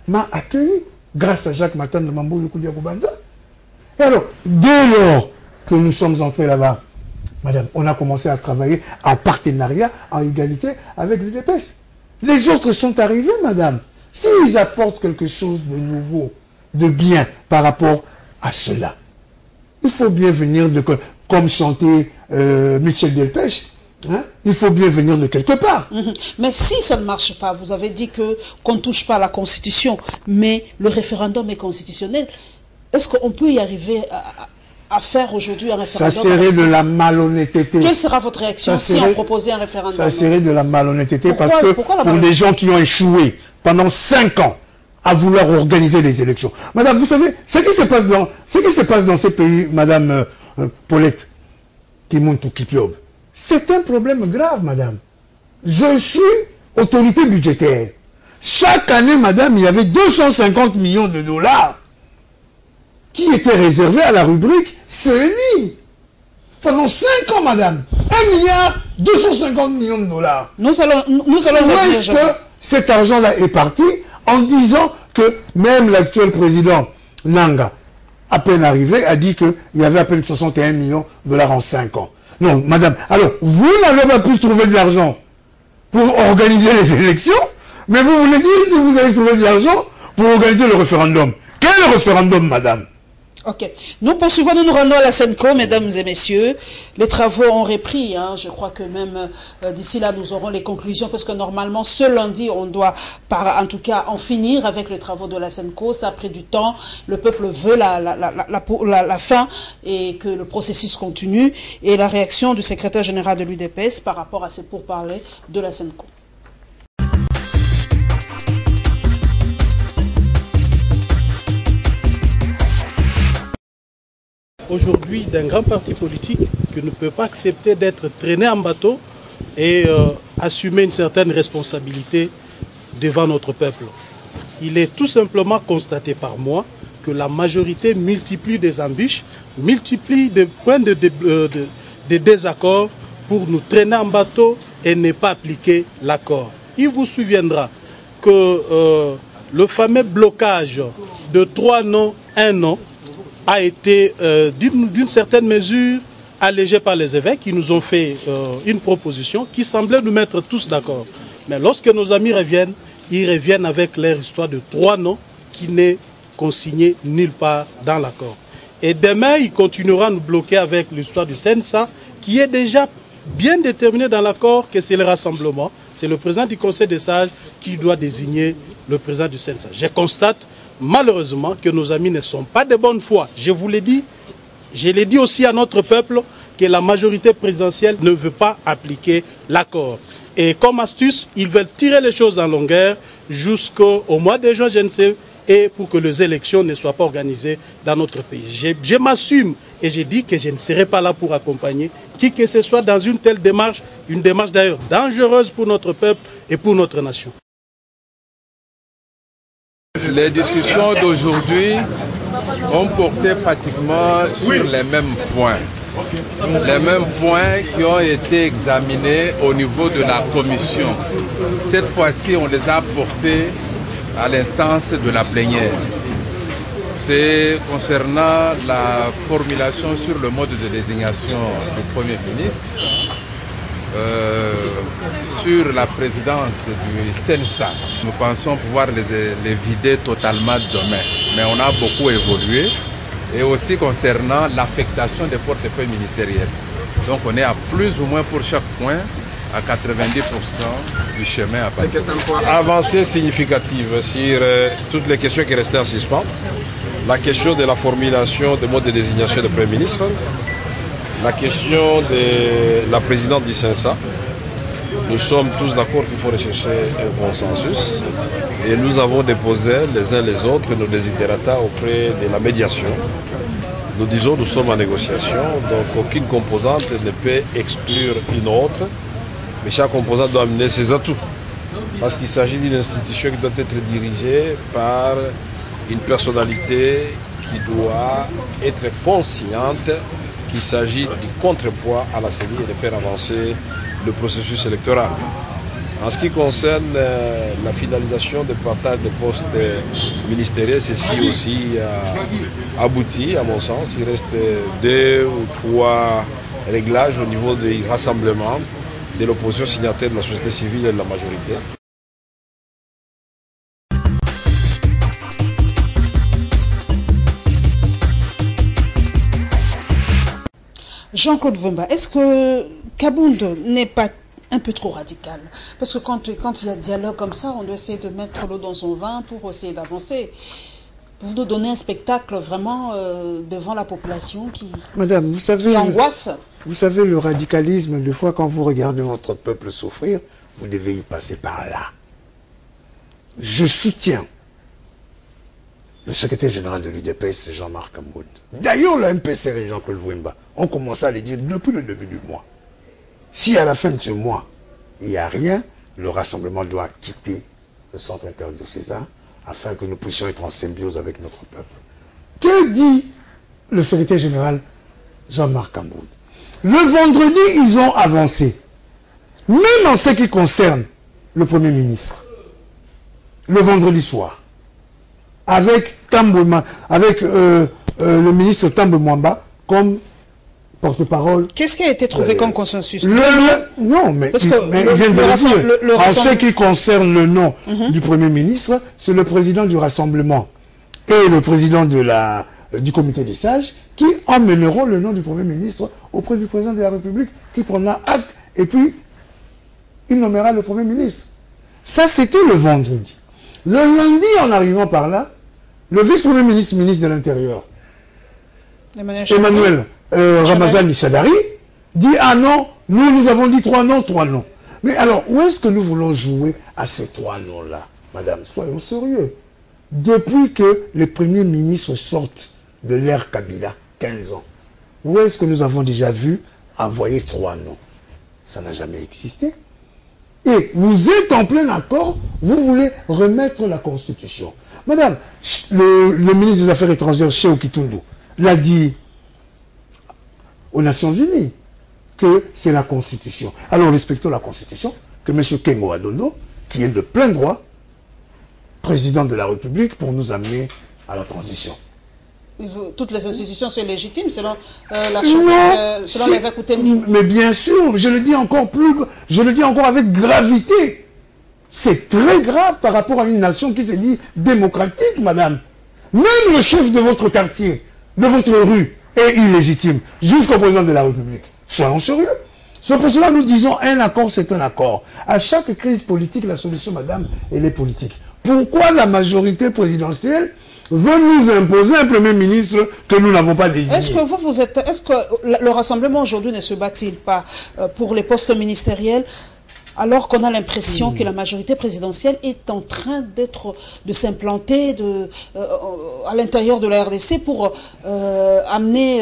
m'a accueilli grâce à Jacques Matan de Mambo Lukudia Kubanza. Et alors, dès lors que nous sommes entrés là-bas, madame, on a commencé à travailler en partenariat, en égalité avec l'UDPS. Les autres sont arrivés, madame. S'ils apportent quelque chose de nouveau, de bien par rapport à cela, il faut bien venir comme chantait Michel Delpech, hein, il faut bien venir de quelque part. Mais si ça ne marche pas, vous avez dit qu'on ne touche pas à la Constitution, mais le référendum est constitutionnel. Est-ce qu'on peut y arriver à faire aujourd'hui un référendum? Ça serait de la malhonnêteté. Quelle sera votre réaction si on proposait un référendum? Ça serait de la malhonnêteté parce que pour des gens qui ont échoué pendant 5 ans à vouloir organiser les élections. Madame, vous savez, ce qui se passe dans ces pays, madame Paulette Kimuntu Kipiob, c'est un problème grave, madame. Je suis autorité budgétaire. Chaque année, madame, il y avait 250 millions de dollars qui étaient réservés à la rubrique CENI. Pendant 5 ans, madame. 1 milliard 250 millions de dollars. Nous allons Où est-ce que cet argent-là est parti en disant que même l'actuel président Nanga, à peine arrivé, a dit qu'il y avait à peine 61 millions de dollars en 5 ans. Non, madame, alors, vous n'avez pas pu trouver de l'argent pour organiser les élections, mais vous voulez dire que vous avez trouvé de l'argent pour organiser le référendum. Quel référendum, madame? Ok. Nous poursuivons, nous nous rendons à la Senco, mesdames et messieurs. Les travaux ont repris. Hein. Je crois que même d'ici là, nous aurons les conclusions parce que normalement, ce lundi, on doit, en tout cas, en finir avec les travaux de la Senco. Ça a pris du temps. Le peuple veut la fin et que le processus continue. Et la réaction du secrétaire général de l'UDPS par rapport à ces pourparlers de la Senco. Aujourd'hui d'un grand parti politique qui ne peut pas accepter d'être traîné en bateau et assumer une certaine responsabilité devant notre peuple. Il est tout simplement constaté par moi que la majorité multiplie des embûches, multiplie des points de désaccord pour nous traîner en bateau et ne pas appliquer l'accord. Il vous souviendra que le fameux blocage de 3 non, 1 non, a été d'une certaine mesure allégé par les évêques qui nous ont fait une proposition qui semblait nous mettre tous d'accord. Mais lorsque nos amis reviennent, ils reviennent avec leur histoire de 3 non qui n'est consigné nulle part dans l'accord. Et demain, ils continueront à nous bloquer avec l'histoire du CENSA qui est déjà bien déterminé dans l'accord que c'est le rassemblement. C'est le président du Conseil des sages qui doit désigner le président du CENSA. Je constate malheureusement que nos amis ne sont pas de bonne foi. Je vous l'ai dit, je l'ai dit aussi à notre peuple que la majorité présidentielle ne veut pas appliquer l'accord. Et comme astuce, ils veulent tirer les choses en longueur jusqu'au mois de juin, je ne sais, et pour que les élections ne soient pas organisées dans notre pays. Je m'assume et je dis que je ne serai pas là pour accompagner qui que ce soit dans une telle démarche, une démarche d'ailleurs dangereuse pour notre peuple et pour notre nation. Les discussions d'aujourd'hui ont porté pratiquement sur les mêmes points. Les mêmes points qui ont été examinés au niveau de la commission. Cette fois-ci, on les a portés à l'instance de la plénière. C'est concernant la formulation sur le mode de désignation du Premier ministre, sur la présidence du CENSA. Nous pensons pouvoir les vider totalement demain. Mais on a beaucoup évolué. Et aussi concernant l'affectation des portefeuilles ministériels. Donc on est à plus ou moins pour chaque point à 90% du chemin à parcourir. Avancée significative sur toutes les questions qui restaient en suspens. La question de la formulation des modes de désignation du Premier ministre. La question de la présidente du CENSA. Nous sommes tous d'accord qu'il faut rechercher un consensus. Et nous avons déposé les uns les autres nos desiderata auprès de la médiation. Nous disons nous sommes en négociation, donc aucune composante ne peut exclure une autre. Mais chaque composante doit amener ses atouts. Parce qu'il s'agit d'une institution qui doit être dirigée par une personnalité qui doit être consciente qu'il s'agit du contrepoids à la CENI et de faire avancer le processus électoral. En ce qui concerne la finalisation des partages de postes ministériels, ceci aussi a abouti, à mon sens. Il reste 2 ou 3 réglages au niveau des rassemblements de l'opposition signataire de la société civile et de la majorité. Jean-Claude Vemba, est-ce que Kabound n'est pas un peu trop radical? Parce que quand il y a dialogue comme ça, on doit essayer de mettre l'eau dans son vin pour essayer d'avancer. Pour nous donner un spectacle vraiment devant la population qui, Madame, vous savez, qui angoisse. Vous savez, le radicalisme, des fois, quand vous regardez votre peuple souffrir, vous devez y passer par là. Je soutiens le secrétaire général de l'UDPS, Jean-Marc Kambound. D'ailleurs, le MPCR et Jean-Claude Vemba ont commencé à le dire depuis le début du mois. Si à la fin de ce mois, il n'y a rien, le rassemblement doit quitter le centre interdiocésain afin que nous puissions être en symbiose avec notre peuple. Que dit le secrétaire général Jean-Marc Kambound? Le vendredi, ils ont avancé. Même en ce qui concerne le Premier ministre. Le vendredi soir. Avec le ministre Tambo Mwamba comme porte-parole. Qu'est-ce qui a été trouvé comme consensus? Non, mais il vient de le dire. En ce qui concerne le nom du Premier ministre, c'est le président du rassemblement et le président du comité des sages qui emmèneront le nom du Premier ministre auprès du président de la République qui prendra acte et puis il nommera le Premier ministre. Ça, c'était le vendredi. Le lundi, en arrivant par là, le vice-premier ministre, ministre de l'Intérieur, Emmanuel Ramazani Sadari, dit « Ah non, nous avons dit 3 noms, 3 noms. » Mais alors, où est-ce que nous voulons jouer à ces 3 noms-là? Madame, soyons sérieux. Depuis que les premiers ministres sortent de l'ère Kabila, 15 ans, où est-ce que nous avons déjà vu envoyer 3 noms? Ça n'a jamais existé. Et vous êtes en plein accord, vous voulez remettre la Constitution. Madame, le ministre des Affaires étrangères, Cheikh Kitundu, l'a dit aux Nations Unies que c'est la Constitution. Alors respectons la Constitution, que M. Kengo Adono, qui est de plein droit, président de la République, pour nous amener à la transition. Toutes les institutions sont légitimes selon l'évêque Outembi. Mais bien sûr, je le dis encore avec gravité. C'est très grave par rapport à une nation qui se dit démocratique, madame. Même le chef de votre quartier, de votre rue, est illégitime, jusqu'au président de la République. Soyons sérieux. C'est pour cela que nous disons un accord, c'est un accord. À chaque crise politique, la solution, madame, elle est politique. Pourquoi la majorité présidentielle veut nous imposer un Premier ministre que nous n'avons pas désigné? Est-ce que le rassemblement aujourd'hui ne se bat-il pas pour les postes ministériels alors qu'on a l'impression que la majorité présidentielle est en train de s'implanter à l'intérieur de la RDC pour amener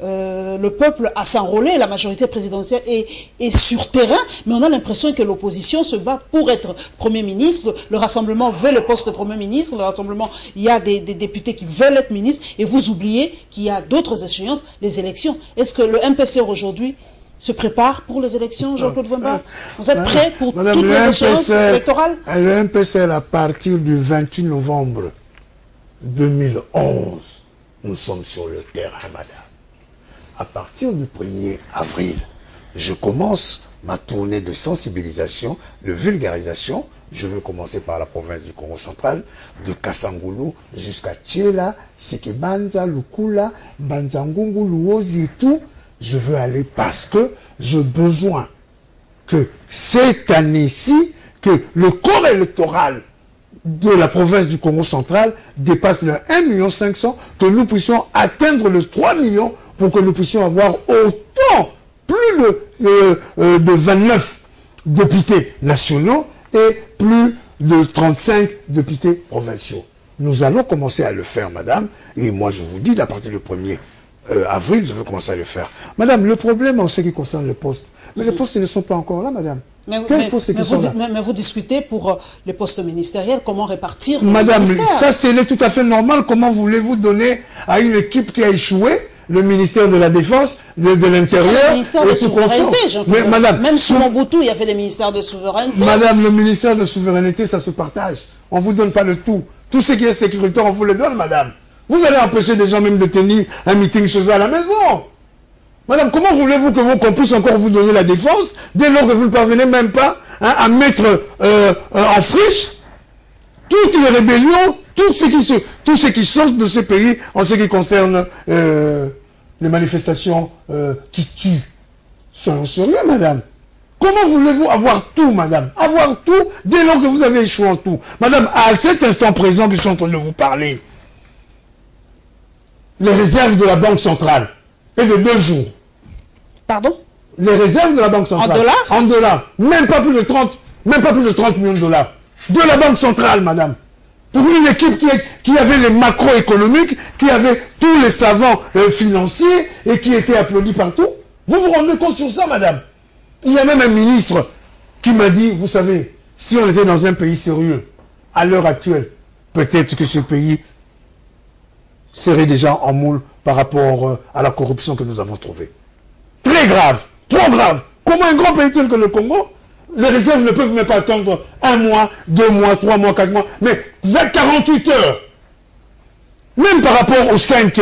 le peuple à s'enrôler? La majorité présidentielle est sur terrain, mais on a l'impression que l'opposition se bat pour être Premier ministre. Le rassemblement veut le poste de Premier ministre. Le rassemblement, il y a des députés qui veulent être ministres. Et vous oubliez qu'il y a d'autres échéances, les élections. Est-ce que le MPCR aujourd'hui se prépare pour les élections, Jean-Claude Vemba? Vous êtes prêt pour toutes les échéances électorales? Le MPCR, à partir du 28 novembre 2011, nous sommes sur le terrain, madame. À partir du 1er avril je commence ma tournée de sensibilisation, de vulgarisation. Je veux commencer par la province du Congo central, de Kassangoulou jusqu'à Tchela, Sekebanza, Lukula, Banzangungu, Luozi et tout. Je veux aller parce que j'ai besoin que cette année-ci, que le corps électoral de la province du Congo central dépasse le 1,5 million, que nous puissions atteindre le 3 millions pour que nous puissions avoir autant, plus de 29 députés nationaux et plus de 35 députés provinciaux. Nous allons commencer à le faire, madame, et moi je vous dis, à partir du 1er avril, je veux commencer à le faire. Madame, le problème en ce qui concerne les postes, mais les postes ne sont pas encore là, madame. Mais vous discutez pour les postes ministériels, comment répartir madame, les ministères. Ça c'est tout à fait normal. Comment voulez-vous donner à une équipe qui a échoué le ministère de la Défense, de l'Intérieur, le ministère de souveraineté, mais madame, même sous Mobutu, il y avait les ministères de souveraineté. Madame, le ministère de souveraineté, ça se partage. On ne vous donne pas le tout. Tout ce qui est sécuritaire, on vous le donne, madame. Vous allez empêcher des gens même de tenir un meeting chez eux à la maison. Madame, comment voulez-vous qu'on puisse encore vous donner la défense dès lors que vous ne parvenez même pas à mettre en friche toutes les rébellions, tout ce qui sort de ce pays en ce qui concerne les manifestations qui tuent. Soyons sérieux, madame. Comment voulez-vous avoir tout, madame? Avoir tout dès lors que vous avez échoué en tout. Madame, à cet instant présent que je suis en train de vous parler, les réserves de la Banque centrale est de 2 jours. Pardon? Les réserves de la Banque centrale. En dollars? En dollars. Même pas plus de 30 millions de dollars. De la Banque centrale, madame. Pour une équipe qui avait les macroéconomiques, qui avait tous les savants financiers et qui était applaudi partout. Vous vous rendez compte sur ça, madame? Il y a même un ministre qui m'a dit, vous savez, si on était dans un pays sérieux, à l'heure actuelle, peut-être que ce pays serait déjà en moule par rapport à la corruption que nous avons trouvée. Très grave, trop grave. Comment un grand pays tel que le Congo, les réserves ne peuvent même pas attendre 1 mois, 2 mois, 3 mois, 4 mois, mais 48 heures. Même par rapport aux 5,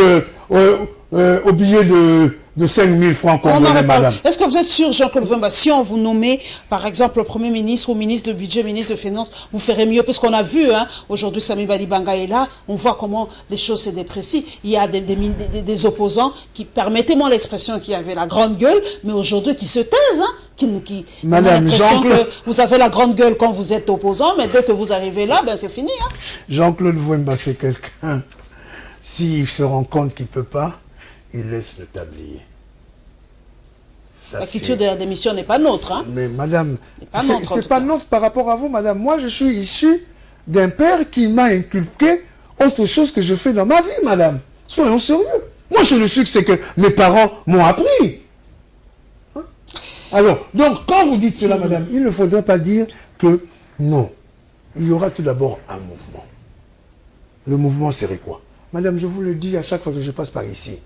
au billet de 5 000 francs congolais, madame. Est-ce que vous êtes sûr, Jean-Claude Vemba, si on vous nommait, par exemple, le Premier ministre ou ministre de budget, ministre de finances, vous ferez mieux? Parce qu'on a vu, hein, aujourd'hui, Sami Balibanga est là, on voit comment les choses se déprécient. Il y a des opposants qui, permettez-moi l'expression, qui avaient la grande gueule, mais aujourd'hui qui se taisent, hein, madame, l'impression que vous avez la grande gueule quand vous êtes opposant, mais dès que vous arrivez là, ben c'est fini. Hein. Jean-Claude Vemba, c'est quelqu'un, s'il se rend compte qu'il ne peut pas, il laisse le tablier. La culture de la démission n'est pas nôtre. Hein. Mais madame, c'est pas nôtre par rapport à vous, madame. Moi, je suis issu d'un père qui m'a inculqué autre chose que je fais dans ma vie, madame. Soyons sérieux. Moi, je le sais que c'est que mes parents m'ont appris. Hein? Alors, donc, quand vous dites cela, madame, il ne faudrait pas dire que non. Il y aura tout d'abord un mouvement. Le mouvement serait quoi? Madame, je vous le dis à chaque fois que je passe par ici.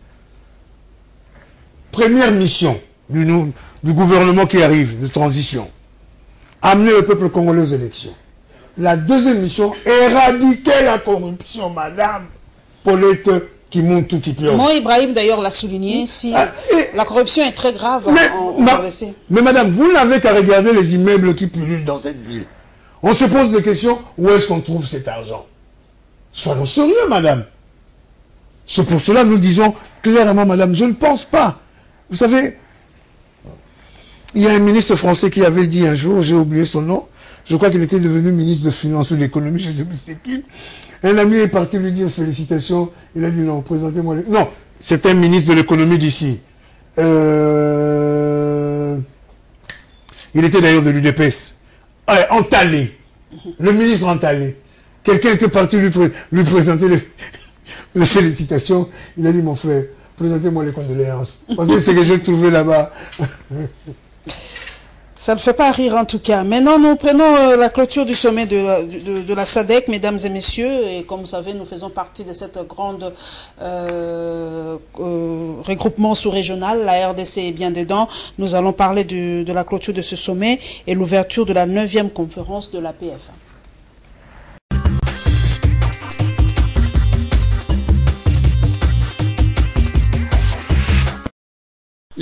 Première mission du gouvernement qui arrive, de transition. Amener le peuple congolais aux élections. La deuxième mission, éradiquer la corruption, madame. Paulette qui monte tout qui pleure. Moi, Ibrahim d'ailleurs l'a souligné, si la corruption est très grave en RDC. Mais madame, vous n'avez qu'à regarder les immeubles qui pullulent dans cette ville. On se pose des questions, où est-ce qu'on trouve cet argent? Soyons sérieux, madame. C'est pour cela que nous disons clairement, madame, je ne pense pas. Vous savez, il y a un ministre français qui avait dit un jour, j'ai oublié son nom, je crois qu'il était devenu ministre de Finances ou de l'Économie, je ne sais plus c'est qui. Un ami est parti lui dire félicitations, il a dit non, présentez-moi les... Non, c'est un ministre de l'Économie d'ici. Il était d'ailleurs de l'UDPS. Antalé, le ministre Antalé. Quelqu'un était parti lui présenter les félicitations, il a dit mon frère, présentez-moi les condoléances. Parce que c'est ce que j'ai trouvé là-bas. Ça ne fait pas rire en tout cas. Maintenant, nous prenons la clôture du sommet de la SADC, mesdames et messieurs. Et comme vous savez, nous faisons partie de cette grande regroupement sous-régional. La RDC est bien dedans. Nous allons parler de la clôture de ce sommet et l'ouverture de la 9e conférence de l'APF.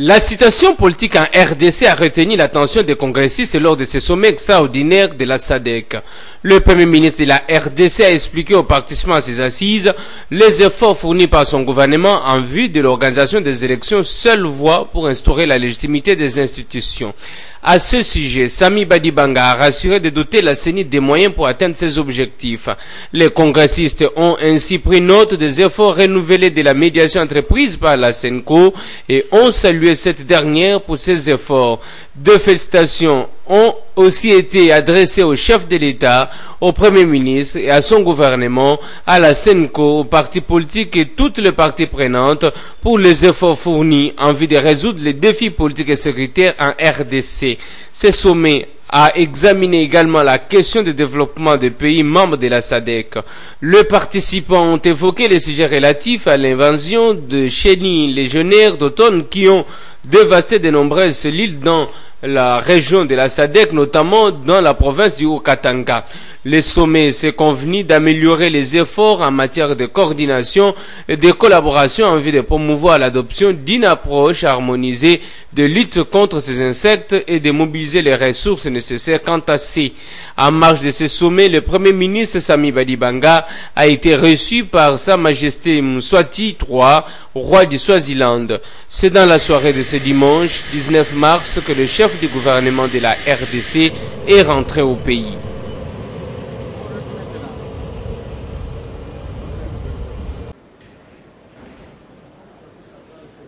La situation politique en RDC a retenu l'attention des congressistes lors de ce sommet extraordinaire de la SADC. Le Premier ministre de la RDC a expliqué aux participants à ces assises les efforts fournis par son gouvernement en vue de l'organisation des élections, seule voie pour instaurer la légitimité des institutions. À ce sujet, Sami Badibanga a rassuré de doter la CENI des moyens pour atteindre ses objectifs. Les congressistes ont ainsi pris note des efforts renouvelés de la médiation entreprise par la SENCO et ont salué cette dernière pour ses efforts. Deux félicitations ont aussi été adressées au chef de l'État, au Premier ministre et à son gouvernement, à la SENCO, aux partis politiques et toutes les parties prenantes pour les efforts fournis en vue de résoudre les défis politiques et sécuritaires en RDC. Ce sommet a examiné également la question du développement des pays membres de la SADC. Les participants ont évoqué les sujets relatifs à l'invasion de chenilles légionnaires d'automne qui ont dévasté de nombreuses îles dans la région de la SADC, notamment dans la province du Haut-Katanga. Le sommet s'est convenu d'améliorer les efforts en matière de coordination et de collaboration en vue de promouvoir l'adoption d'une approche harmonisée de lutte contre ces insectes et de mobiliser les ressources nécessaires quant à ces. En marge de ce sommet, le Premier ministre Sami Badibanga a été reçu par Sa Majesté Mswati III, roi du Swaziland. C'est dans la soirée de ce dimanche 19 mars que le chef du gouvernement de la RDC est rentré au pays.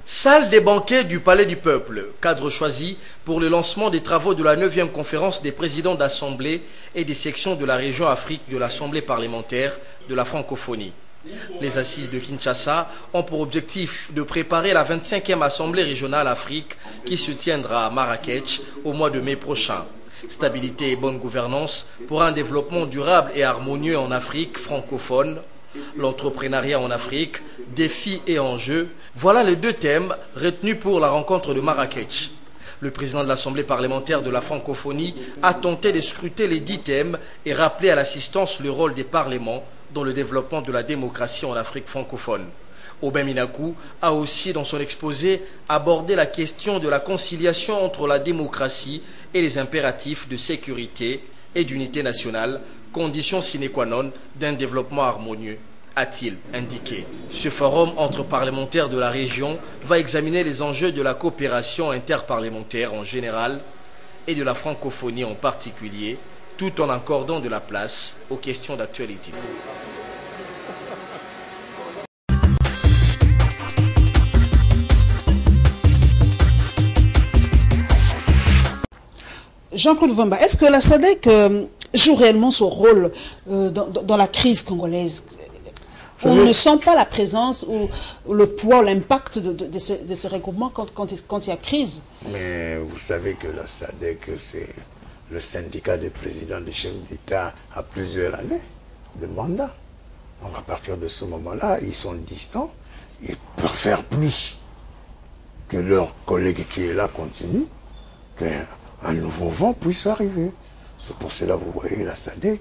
Salle des banquets du Palais du Peuple, cadre choisi pour le lancement des travaux de la 9e conférence des présidents d'assemblée et des sections de la région Afrique de l'Assemblée parlementaire de la francophonie. Les assises de Kinshasa ont pour objectif de préparer la 25e Assemblée régionale Afrique qui se tiendra à Marrakech au mois de mai prochain. Stabilité et bonne gouvernance pour un développement durable et harmonieux en Afrique francophone, l'entrepreneuriat en Afrique, défis et enjeux, voilà les deux thèmes retenus pour la rencontre de Marrakech. Le président de l'Assemblée parlementaire de la francophonie a tenté de scruter les 10 thèmes et rappeler à l'assistance le rôle des parlements dans le développement de la démocratie en Afrique francophone. Aubin Minakou a aussi, dans son exposé, abordé la question de la conciliation entre la démocratie et les impératifs de sécurité et d'unité nationale, condition sine qua non d'un développement harmonieux, a-t-il indiqué. Ce forum entre parlementaires de la région va examiner les enjeux de la coopération interparlementaire en général et de la francophonie en particulier, tout en accordant de la place aux questions d'actualité. Jean-Claude Vamba, est-ce que la SADC joue réellement son rôle dans la crise congolaise? On ne sent pas la présence ou le poids, l'impact de ces regroupements quand il y a crise. Mais vous savez que la SADC, c'est le syndicat des présidents des chefs d'État à plusieurs années de mandat. Donc à partir de ce moment-là, ils sont distants, ils peuvent faire plus que leur collègue qui est là continue, qu'un nouveau vent puisse arriver. C'est pour cela, vous voyez, la SADC...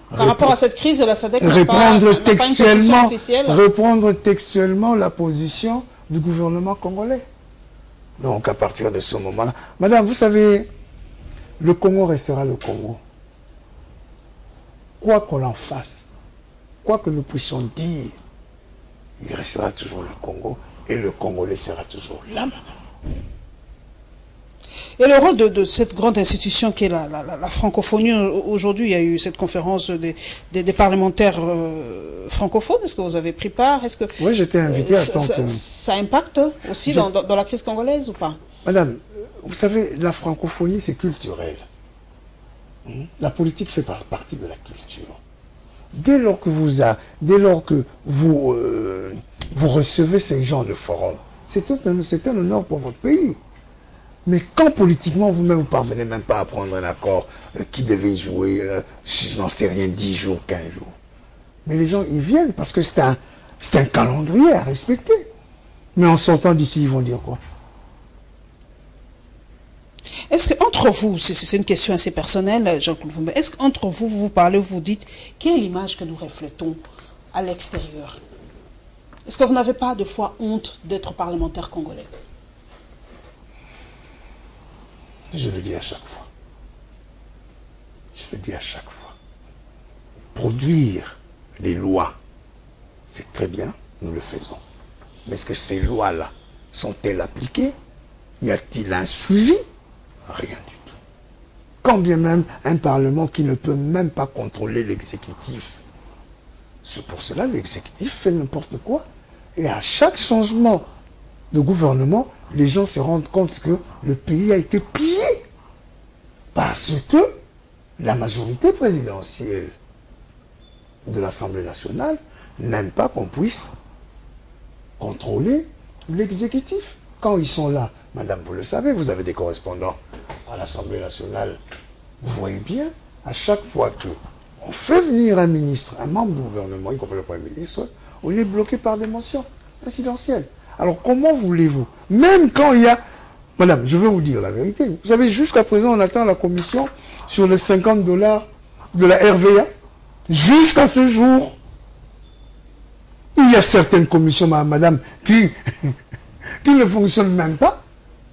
Par rapport à cette crise, la SADC n'a pas une position officielle. Reprendre textuellement la position du gouvernement congolais. Donc à partir de ce moment-là... Madame, vous savez, le Congo restera le Congo. Quoi qu'on en fasse, quoi que nous puissions dire, il restera toujours le Congo et le Congolais sera toujours là. Et le rôle de cette grande institution qui est la francophonie, aujourd'hui il y a eu cette conférence des parlementaires francophones, est-ce que vous avez pris part? Oui, j'étais invité à tant que... Ça impacte aussi dans la crise congolaise ou pas? Madame, vous savez, la francophonie c'est culturel. La politique fait partie de la culture. Dès lors que vous recevez ces genres de forums, c'est un honneur pour votre pays. Mais quand politiquement vous-même vous ne parvenez même pas à prendre un accord qui devait jouer, je n'en sais rien, 10 jours, 15 jours. Mais les gens, ils viennent parce que c'est un calendrier à respecter. Mais en sortant d'ici, ils vont dire quoi? Est-ce qu'entre vous, c'est une question assez personnelle, Jean-Claude Vamba, est-ce qu'entre vous, vous parlez, vous dites, quelle est l'image que nous reflétons à l'extérieur? Est-ce que vous n'avez pas de fois honte d'être parlementaire congolais? Je le dis à chaque fois. Je le dis à chaque fois. Produire les lois, c'est très bien, nous le faisons. Mais est-ce que ces lois-là sont-elles appliquées? Y a-t-il un suivi? Rien du tout. Quand bien même un Parlement qui ne peut même pas contrôler l'exécutif. C'est pour cela que l'exécutif fait n'importe quoi. Et à chaque changement de gouvernement, les gens se rendent compte que le pays a été pillé. Parce que la majorité présidentielle de l'Assemblée nationale n'aime pas qu'on puisse contrôler l'exécutif. Quand ils sont là, madame, vous le savez, vous avez des correspondants à l'Assemblée nationale. Vous voyez bien, à chaque fois qu'on fait venir un ministre, un membre du gouvernement, y compris le Premier ministre, on est bloqué par des motions incidentielles. Alors comment voulez-vous, même quand il y a... Madame, je vais vous dire la vérité. Vous savez, jusqu'à présent, on attend la commission sur les $50 de la RVA. Jusqu'à ce jour, il y a certaines commissions, madame, qui ne fonctionnent même pas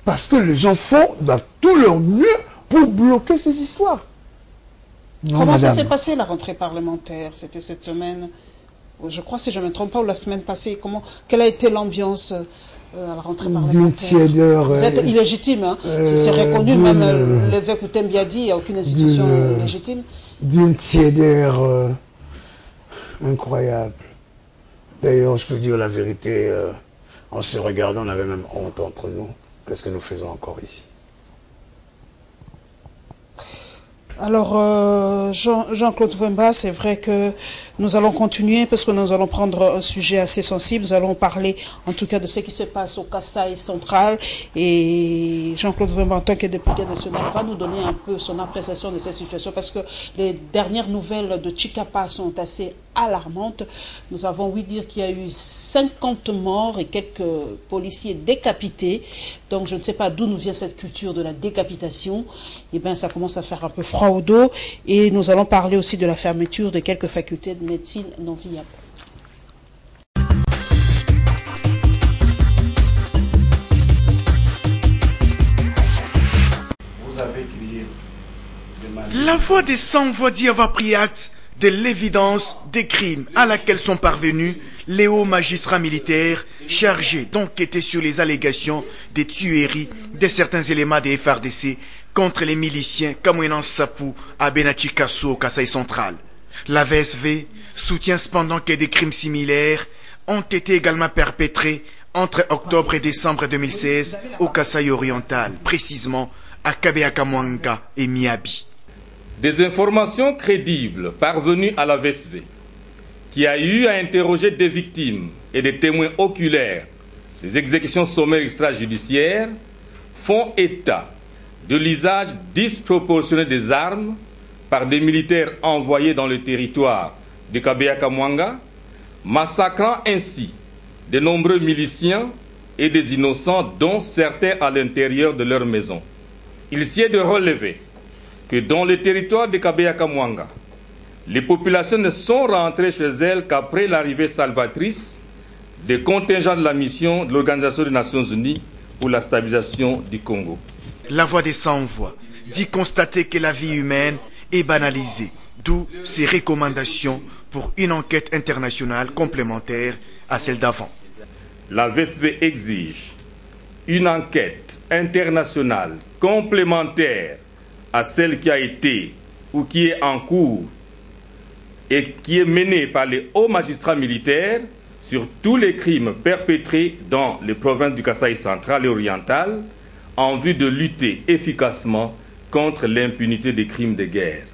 parce que les gens font tout leur mieux pour bloquer ces histoires. Non, comment madame, ça s'est passé la rentrée parlementaire? C'était cette semaine, je crois, si je ne me trompe pas, ou la semaine passée. Quelle a été l'ambiance à la rentrée parlementaire? Vous êtes illégitime, hein? C'est reconnu, même l'évêque Outembi a dit, il n'y a aucune institution légitime. D'une tiédeur incroyable. D'ailleurs, je peux dire la vérité, en se regardant, on avait même honte entre nous. Qu'est-ce que nous faisons encore ici? Alors, Jean-Claude Wemba, c'est vrai que nous allons continuer parce que nous allons prendre un sujet assez sensible. Nous allons parler en tout cas de ce qui se passe au Kasaï central. Et Jean-Claude Wemba, en tant que député national, va nous donner un peu son appréciation de cette situation parce que les dernières nouvelles de Chikapa sont assez alarmantes. Nous avons ouï dire qu'il y a eu 50 morts et quelques policiers décapités. Donc, je ne sais pas d'où nous vient cette culture de la décapitation. Eh bien, ça commence à faire un peu froid au dos. Et nous allons parler aussi de la fermeture de quelques facultés de médecine non viables. La voix des sans-voix dit avoir pris acte de l'évidence des crimes à laquelle sont parvenus les hauts magistrats militaires chargés d'enquêter sur les allégations des tueries de certains éléments des FARDC contre les miliciens Kamouenan Sapou à Benachikasso au Kasaï central. La VSV soutient cependant que des crimes similaires ont été également perpétrés entre octobre et décembre 2016 au Kasaï oriental, précisément à Kabeakamwanga et Miabi. Des informations crédibles parvenues à la VSV, qui a eu à interroger des victimes et des témoins oculaires des exécutions sommaires extrajudiciaires, font état de l'usage disproportionné des armes par des militaires envoyés dans le territoire de Kabeakamwanga, massacrant ainsi de nombreux miliciens et des innocents, dont certains à l'intérieur de leur maison. Il s'y est de relever que dans le territoire de Kabeakamwanga, les populations ne sont rentrées chez elles qu'après l'arrivée salvatrice des contingents de la mission de l'Organisation des Nations Unies pour la stabilisation du Congo. La voix des sans-voix dit constater que la vie humaine est banalisée, d'où ses recommandations pour une enquête internationale complémentaire à celle d'avant. La VSV exige une enquête internationale complémentaire à celle qui a été ou qui est en cours et qui est menée par les hauts magistrats militaires sur tous les crimes perpétrés dans les provinces du Kasaï central et oriental en vue de lutter efficacement contre l'impunité des crimes de guerre.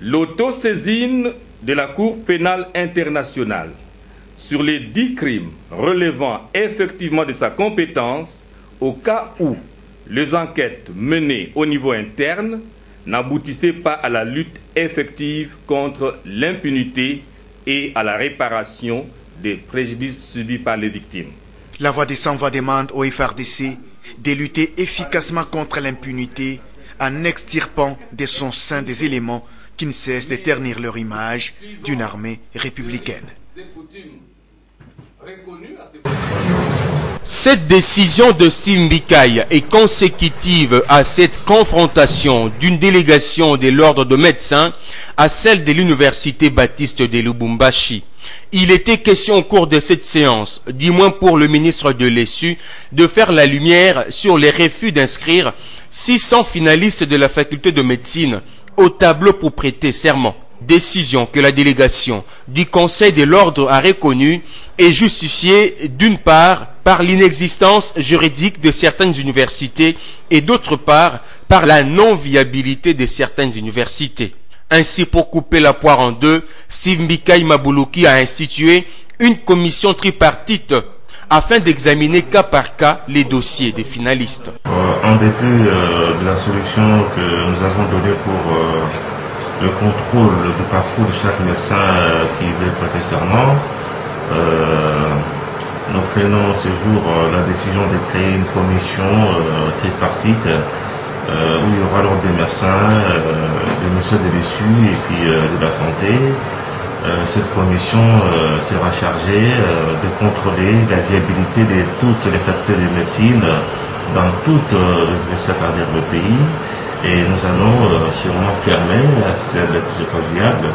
L'autosaisine de la Cour pénale internationale sur les 10 crimes relevant effectivement de sa compétence au cas où les enquêtes menées au niveau interne n'aboutissaient pas à la lutte effective contre l'impunité et à la réparation des préjudices subis par les victimes. La voix des sans-voix demande au FARDC de lutter efficacement contre l'impunité en extirpant de son sein des éléments qui ne cessent de ternir leur image d'une armée républicaine. Cette décision de Steve Mbikai est consécutive à cette confrontation d'une délégation de l'ordre de médecins à celle de l'université baptiste de Lubumbashi. Il était question au cours de cette séance, du moins pour le ministre de l'ESU, de faire la lumière sur les refus d'inscrire 600 finalistes de la faculté de médecine au tableau pour prêter serment. Décision que la délégation du Conseil de l'ordre a reconnue et justifiée d'une part par l'inexistence juridique de certaines universités et d'autre part par la non-viabilité de certaines universités. Ainsi, pour couper la poire en deux, Steve Mbikai Mabuluki a institué une commission tripartite afin d'examiner cas par cas les dossiers des finalistes. En dépit de la solution que nous avons donnée pour le contrôle du parcours de chaque médecin qui veut prêter serment, nous prenons ce jour la décision de créer une commission tripartite où il y aura l'ordre des médecins, le ministère de l'ESU et puis de la santé. Cette commission sera chargée de contrôler la viabilité de toutes les facultés de médecine dans toutes les universités à travers le pays. Et nous allons sûrement fermer celles qui ne sont pas viables,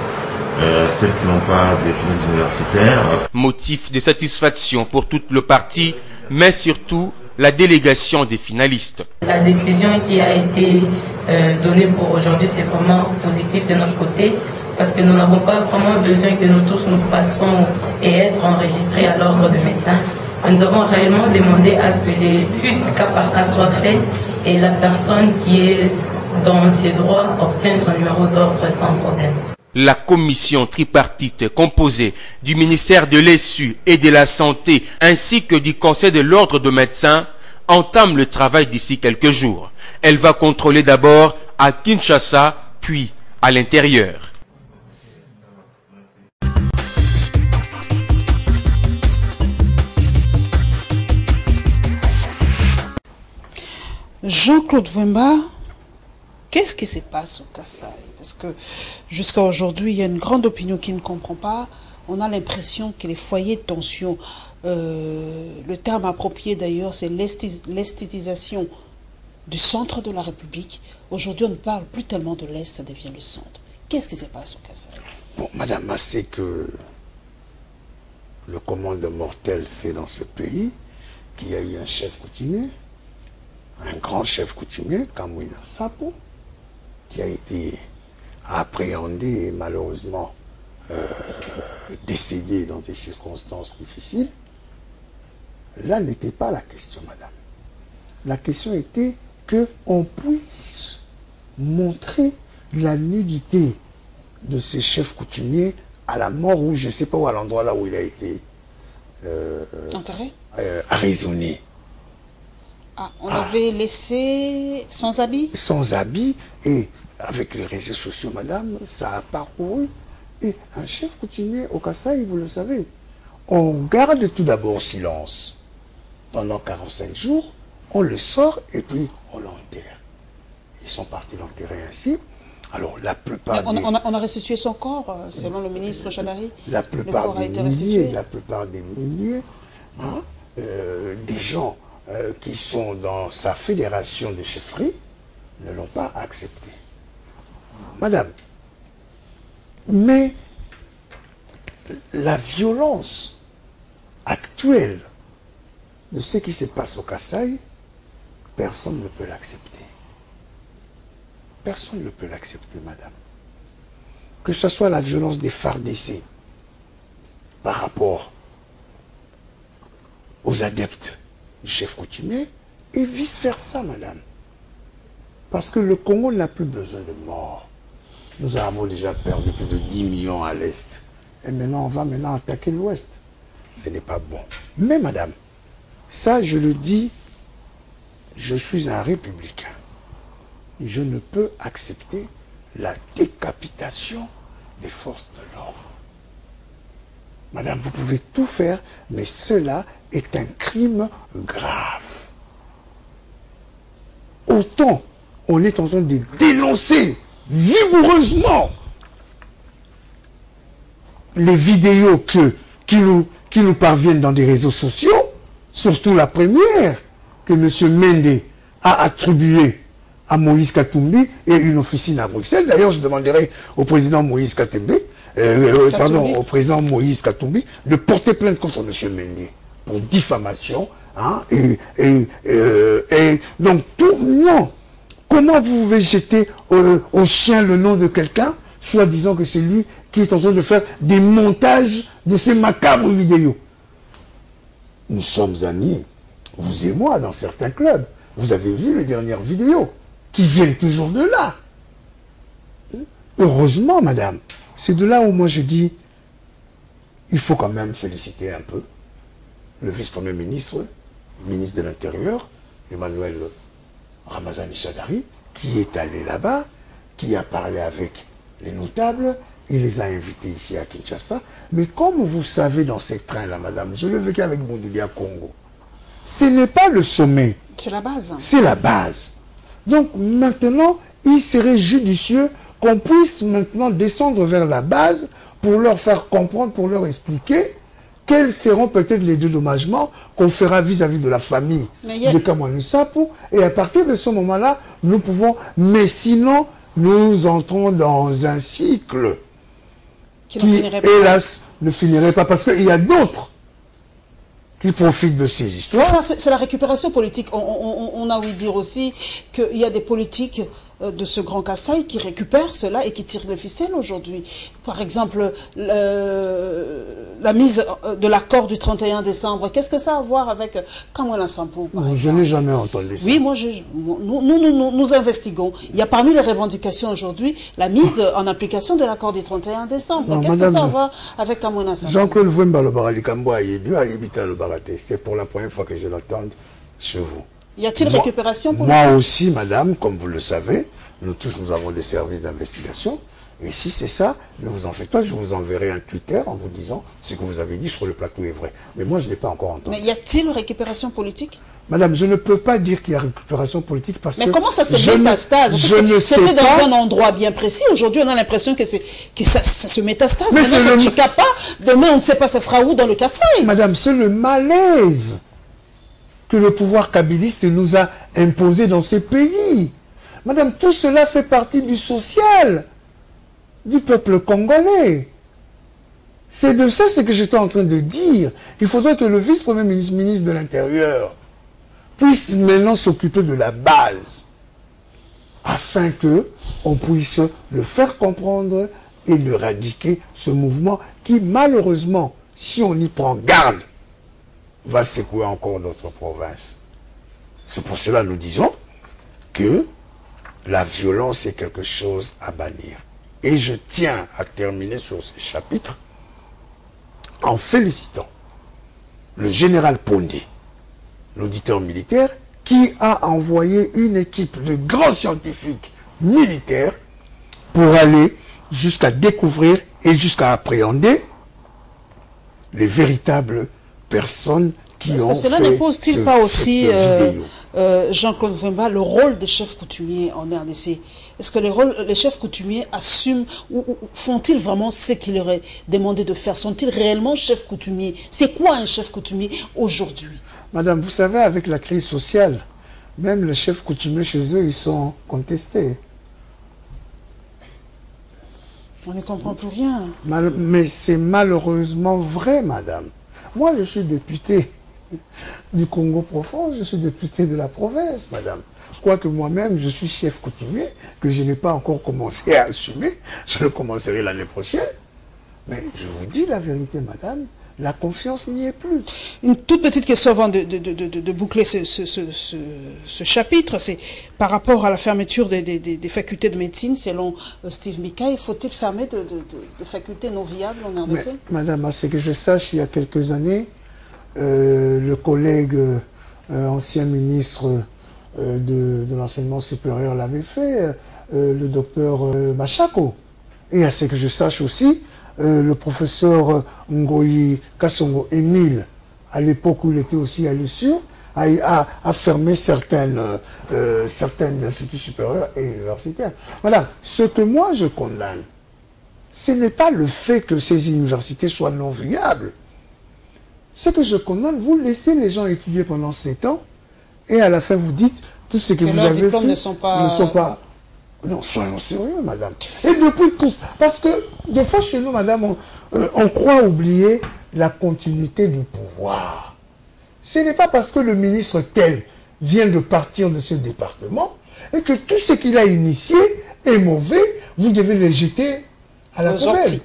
celles qui n'ont pas de diplômes universitaires. Motif de satisfaction pour tout le parti, mais surtout la délégation des finalistes. La décision qui a été donnée pour aujourd'hui, c'est vraiment positif de notre côté, parce que nous n'avons pas vraiment besoin que nous tous nous passons et être enregistrés à l'ordre des médecins. Nous avons réellement demandé à ce que l'étude cas par cas soit faite et la personne qui est dans ses droits obtienne son numéro d'ordre sans problème. La commission tripartite composée du ministère de l'ESU et de la Santé ainsi que du Conseil de l'ordre de médecins entame le travail d'ici quelques jours. Elle va contrôler d'abord à Kinshasa puis à l'intérieur. Jean-Claude Vemba, qu'est-ce qui se passe au Kasaï? Parce que jusqu'à aujourd'hui, il y a une grande opinion qui ne comprend pas. On a l'impression que les foyers de tension, le terme approprié d'ailleurs, c'est l'esthétisation du centre de la République. Aujourd'hui, on ne parle plus tellement de l'Est, ça devient le centre. Qu'est-ce qui se passe au Kasaï? Bon, Madame, c'est que le commande mortel, c'est dans ce pays qu'il y a eu un chef coutumier, un grand chef coutumier, Kamwina Sapo, qui a été appréhendé et malheureusement décédé dans des circonstances difficiles. Là n'était pas la question, madame. La question était qu'on puisse montrer la nudité de ce chef coutumier à la mort, ou je ne sais pas où, à l'endroit là où il a été enterré, arraisonné. Ah, on l'avait laissé sans habit? Sans habit, et avec les réseaux sociaux, madame, ça a parcouru. Et un chef coutumier au Kasaï, vous le savez, on garde tout d'abord silence. Pendant 45 jours, on le sort et puis on l'enterre. Ils sont partis l'enterrer ainsi. Alors la plupart on a restitué son corps, selon le ministre Chadari. La plupart des milliers, hein, des gens qui sont dans sa fédération de chefferie ne l'ont pas accepté. Madame, mais la violence actuelle de ce qui se passe au Kasaï, personne ne peut l'accepter. Personne ne peut l'accepter, madame. Que ce soit la violence des FARDC par rapport aux adeptes du chef coutumier et vice-versa, madame. Parce que le Congo n'a plus besoin de morts. Nous avons déjà perdu plus de 10 millions à l'Est. Et maintenant, on va attaquer l'Ouest. Ce n'est pas bon. Mais madame, ça je le dis, je suis un républicain. Je ne peux accepter la décapitation des forces de l'ordre. Madame, vous pouvez tout faire, mais cela est un crime grave. Autant on est en train de dénoncer vigoureusement les vidéos que qui nous parviennent dans des réseaux sociaux, surtout la première que M. Mende a attribuée à Moïse Katumbi et une officine à Bruxelles. D'ailleurs, je demanderai au président Moïse Katumbi, au président Moïse Katumbi de porter plainte contre M. Mende pour diffamation. Hein, et donc, non. Comment vous pouvez jeter au chien le nom de quelqu'un, soi-disant que c'est lui qui est en train de faire des montages de ces macabres vidéos? Nous sommes amis, vous et moi, dans certains clubs. Vous avez vu les dernières vidéos qui viennent toujours de là. Heureusement, madame, c'est de là où moi je dis, il faut quand même féliciter un peu le vice-premier ministre, ministre de l'Intérieur, Emmanuel Ramazani Shadari, qui est allé là-bas, qui a parlé avec les notables, il les a invités ici à Kinshasa. Mais comme vous savez dans ces trains-là, madame, je l'ai vécu avec Bondoulia Congo, ce n'est pas le sommet. C'est la base. C'est la base. Donc maintenant, il serait judicieux qu'on puisse maintenant descendre vers la base pour leur faire comprendre, pour leur expliquer quels seront peut-être les dédommagements qu'on fera vis-à-vis de la famille de Kamwanu Sapou. Et à partir de ce moment-là, nous pouvons... Mais sinon, nous entrons dans un cycle qui hélas, ne finirait pas. Parce qu'il y a d'autres qui profitent de ces histoires. C'est la récupération politique. On a ouï dire aussi qu'il y a des politiques de ce Grand Kassai qui récupèrent cela et qui tirent les ficelles aujourd'hui. Par exemple, la mise de l'accord du 31 décembre. Qu'est-ce que ça a à voir avec Kamwanu Sapou? Je n'ai jamais entendu ça. Oui, moi, nous investiguons. Il y a parmi les revendications aujourd'hui la mise en application de l'accord du 31 décembre. Qu'est-ce que ça a à voir avec Kamwanu Sapou? Jean-Claude Vwemba c'est pour la première fois que je l'entends chez vous. Y a-t-il récupération politique? Moi aussi, madame, comme vous le savez, nous tous, nous avons des services d'investigation. Et si c'est ça, ne vous en faites pas, je vous enverrai un Twitter en vous disant ce que vous avez dit sur le plateau est vrai. Mais moi, je ne l'ai pas encore entendu. Mais y a-t-il récupération politique? Madame, je ne peux pas dire qu'il y a récupération politique parce que... Mais comment ça se métastase? C'était dans un endroit bien précis. Aujourd'hui, on a l'impression que ça se métastase. Mais maintenant, ça ne chica pas. Demain, on ne sait pas ça sera où dans le Kassai. Madame, c'est le malaise que le pouvoir kabiliste nous a imposé dans ces pays. Madame, tout cela fait partie du social du peuple congolais. C'est de ça ce que j'étais en train de dire. Il faudrait que le vice-premier ministre de l'Intérieur puisse maintenant s'occuper de la base afin que on puisse le faire comprendre et éradiquer ce mouvement qui, malheureusement, si on y prend garde, va secouer encore d'autres provinces. C'est pour cela que nous disons que la violence est quelque chose à bannir. Et je tiens à terminer sur ce chapitre en félicitant le général Pondi, l'auditeur militaire, qui a envoyé une équipe de grands scientifiques militaires pour aller jusqu'à découvrir et jusqu'à appréhender les véritables personnes qui ont fait... Est-ce que cela ne pose-t-il pas aussi, Jean-Claude Vwemba, le rôle des chefs coutumiers en RDC? Est-ce que les chefs coutumiers assument ou font-ils vraiment ce qu'il leur est demandé de faire? Sont-ils réellement chefs coutumiers? C'est quoi un chef coutumier aujourd'hui? Madame, vous savez, avec la crise sociale, même les chefs coutumiers chez eux, ils sont contestés. On ne comprend plus rien. Mais c'est malheureusement vrai, madame. Moi, je suis député du Congo profond, je suis député de la province, madame. Quoique moi-même, je suis chef coutumier, que je n'ai pas encore commencé à assumer. Je le commencerai l'année prochaine. Mais je vous dis la vérité, madame, la confiance n'y est plus. Une toute petite question avant de boucler ce chapitre, c'est par rapport à la fermeture des facultés de médecine, selon Steve Mikaï, faut-il fermer de facultés non viables en RDC? Madame, à ce que je sache, il y a quelques années, le collègue ancien ministre de l'enseignement supérieur l'avait fait, le docteur Machako. Et à ce que je sache aussi, le professeur Ngoyi Kassongo Émile, à l'époque où il était aussi à l'USUR, a fermé certaines instituts supérieurs et universitaires. Voilà, ce que moi je condamne, ce n'est pas le fait que ces universités soient non viables, Ce que je condamne, vous laissez les gens étudier pendant 7 ans et à la fin vous dites tout ce que vous avez fait ne sont pas... Non, soyons sérieux, madame. Et depuis tout, parce que des fois chez nous, madame, on croit oublier la continuité du pouvoir. Ce n'est pas parce que le ministre tel vient de partir de ce département et que tout ce qu'il a initié est mauvais, vous devez le jeter à la poubelle.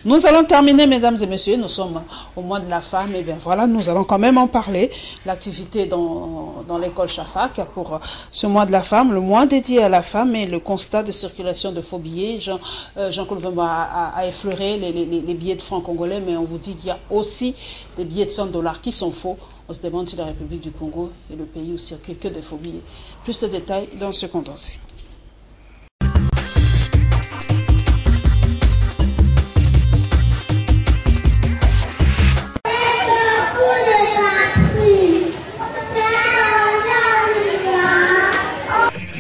Nous allons terminer, mesdames et messieurs, nous sommes au mois de la femme, et bien voilà, nous allons quand même en parler. L'activité dans l'école Chafak pour ce mois de la femme, le mois dédié à la femme et le constat de circulation de faux billets. Jean-Claude Vemba a effleuré les billets de francs congolais, mais on vous dit qu'il y a aussi des billets de $100 qui sont faux. On se demande si la République du Congo est le pays où circule que de faux billets. Plus de détails dans ce condensé.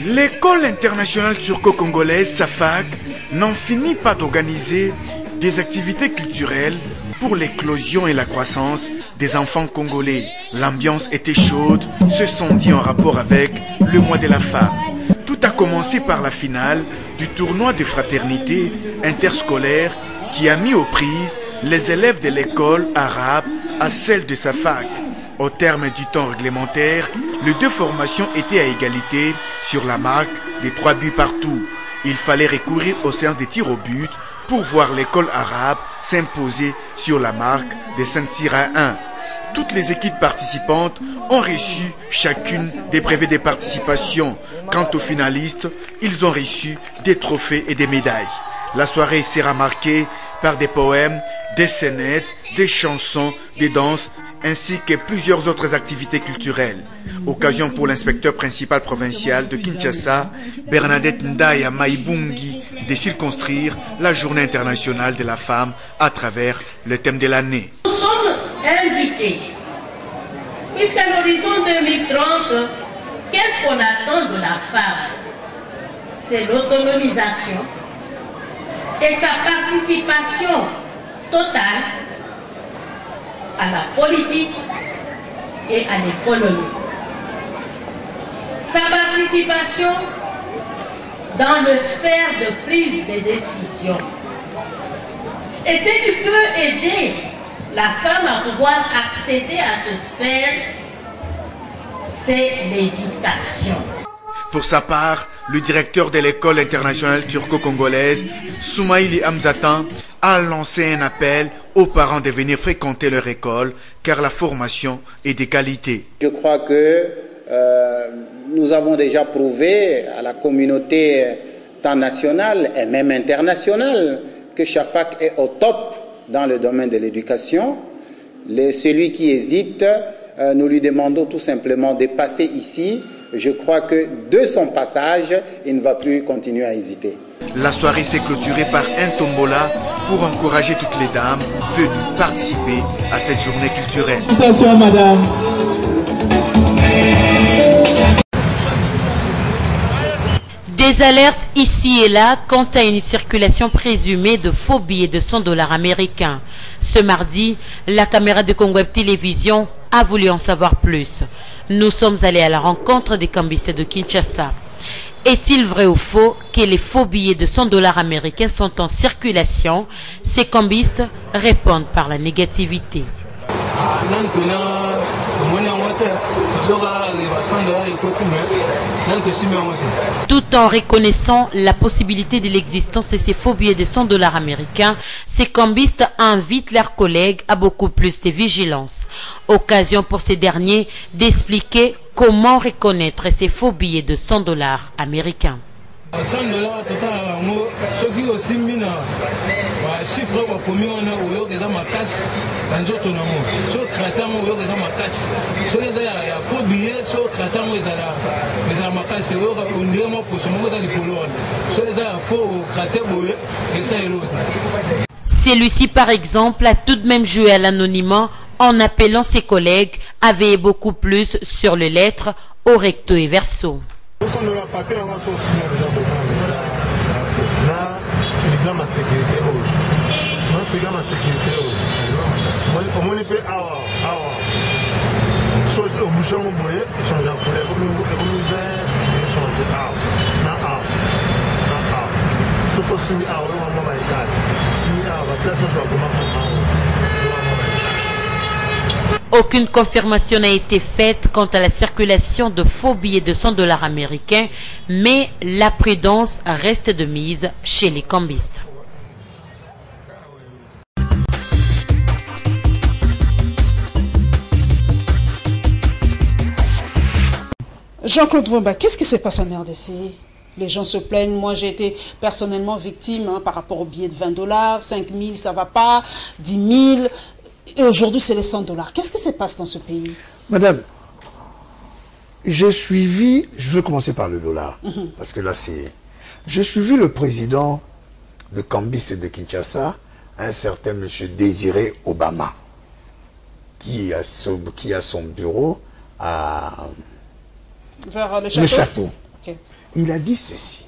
L'école internationale turco-congolaise SAFAC n'en finit pas d'organiser des activités culturelles pour l'éclosion et la croissance des enfants congolais. L'ambiance était chaude, se sont dit en rapport avec le mois de la femme. Tout a commencé par la finale du tournoi de fraternité interscolaire qui a mis aux prises les élèves de l'école arabe à celle de SAFAC. Au terme du temps réglementaire, les deux formations étaient à égalité sur la marque des 3 buts partout. Il fallait recourir aux séances de tir au but pour voir l'école arabe s'imposer sur la marque des 5 tirs à 1. Toutes les équipes participantes ont reçu chacune des brevets de participation. Quant aux finalistes, ils ont reçu des trophées et des médailles. La soirée sera marquée par des poèmes, des scénettes, des chansons, des danses, ainsi que plusieurs autres activités culturelles. Occasion pour l'inspecteur principal provincial de Kinshasa, Bernadette Ndaya Maïbungi, de circonscrire la journée internationale de la femme à travers le thème de l'année. Nous sommes invités, puisqu'à l'horizon 2030, qu'est-ce qu'on attend de la femme? C'est l'autonomisation et sa participation totale à la politique et à l'économie. Sa participation dans le sphère de prise de décision. Et ce qui peut aider la femme à pouvoir accéder à ce sphère, c'est l'éducation. Pour sa part, le directeur de l'école internationale turco-congolaise, Soumaïli Hamzatan, a lancé un appel aux parents de venir fréquenter leur école car la formation est de qualité. Je crois que nous avons déjà prouvé à la communauté tant nationale et même internationale que Chafak est au top dans le domaine de l'éducation. Celui qui hésite, nous lui demandons tout simplement de passer ici. Je crois que de son passage, il ne va plus continuer à hésiter. La soirée s'est clôturée par un tombola pour encourager toutes les dames venues participer à cette journée culturelle. Attention, madame. Des alertes ici et là quant à une circulation présumée de faux billets de $100 américains. Ce mardi, la caméra de Congo Web Télévision a voulu en savoir plus. Nous sommes allés à la rencontre des cambistes de Kinshasa. Est-il vrai ou faux que les faux billets de $100 américains sont en circulation? Ces cambistes répondent par la négativité. Tout en reconnaissant la possibilité de l'existence de ces faux billets de $100 américains, ces cambistes invitent leurs collègues à beaucoup plus de vigilance. Occasion pour ces derniers d'expliquer comment reconnaître ces faux billets de $100 américains. Celui-ci, par exemple, a tout de même joué à l'anonymat en appelant ses collègues à veiller beaucoup plus sur les lettres au recto et verso. on peut avoir chose au bouchon au boyer, changer en couleur, comme le vert, changer à surtout si à on va égal. Si à personne soit Aucune confirmation n'a été faite quant à la circulation de faux billets de 100 $ américains, mais la prudence reste de mise chez les cambistes. Jean-Claude Vomba, qu'est-ce qui se passe en RDC? Les gens se plaignent. Moi, j'ai été personnellement victime par rapport aux billets de 20 $, 5 000, ça va pas, 10 000. Et aujourd'hui, c'est les 100 $. Qu'est-ce qui se passe dans ce pays? Madame, j'ai suivi, je veux commencer par le dollar, parce que là, c'est... J'ai suivi le président de Cambis et de Kinshasa, un certain monsieur Désiré Obama, qui a son bureau à... Vers le château. Le château. Okay. Il a dit ceci.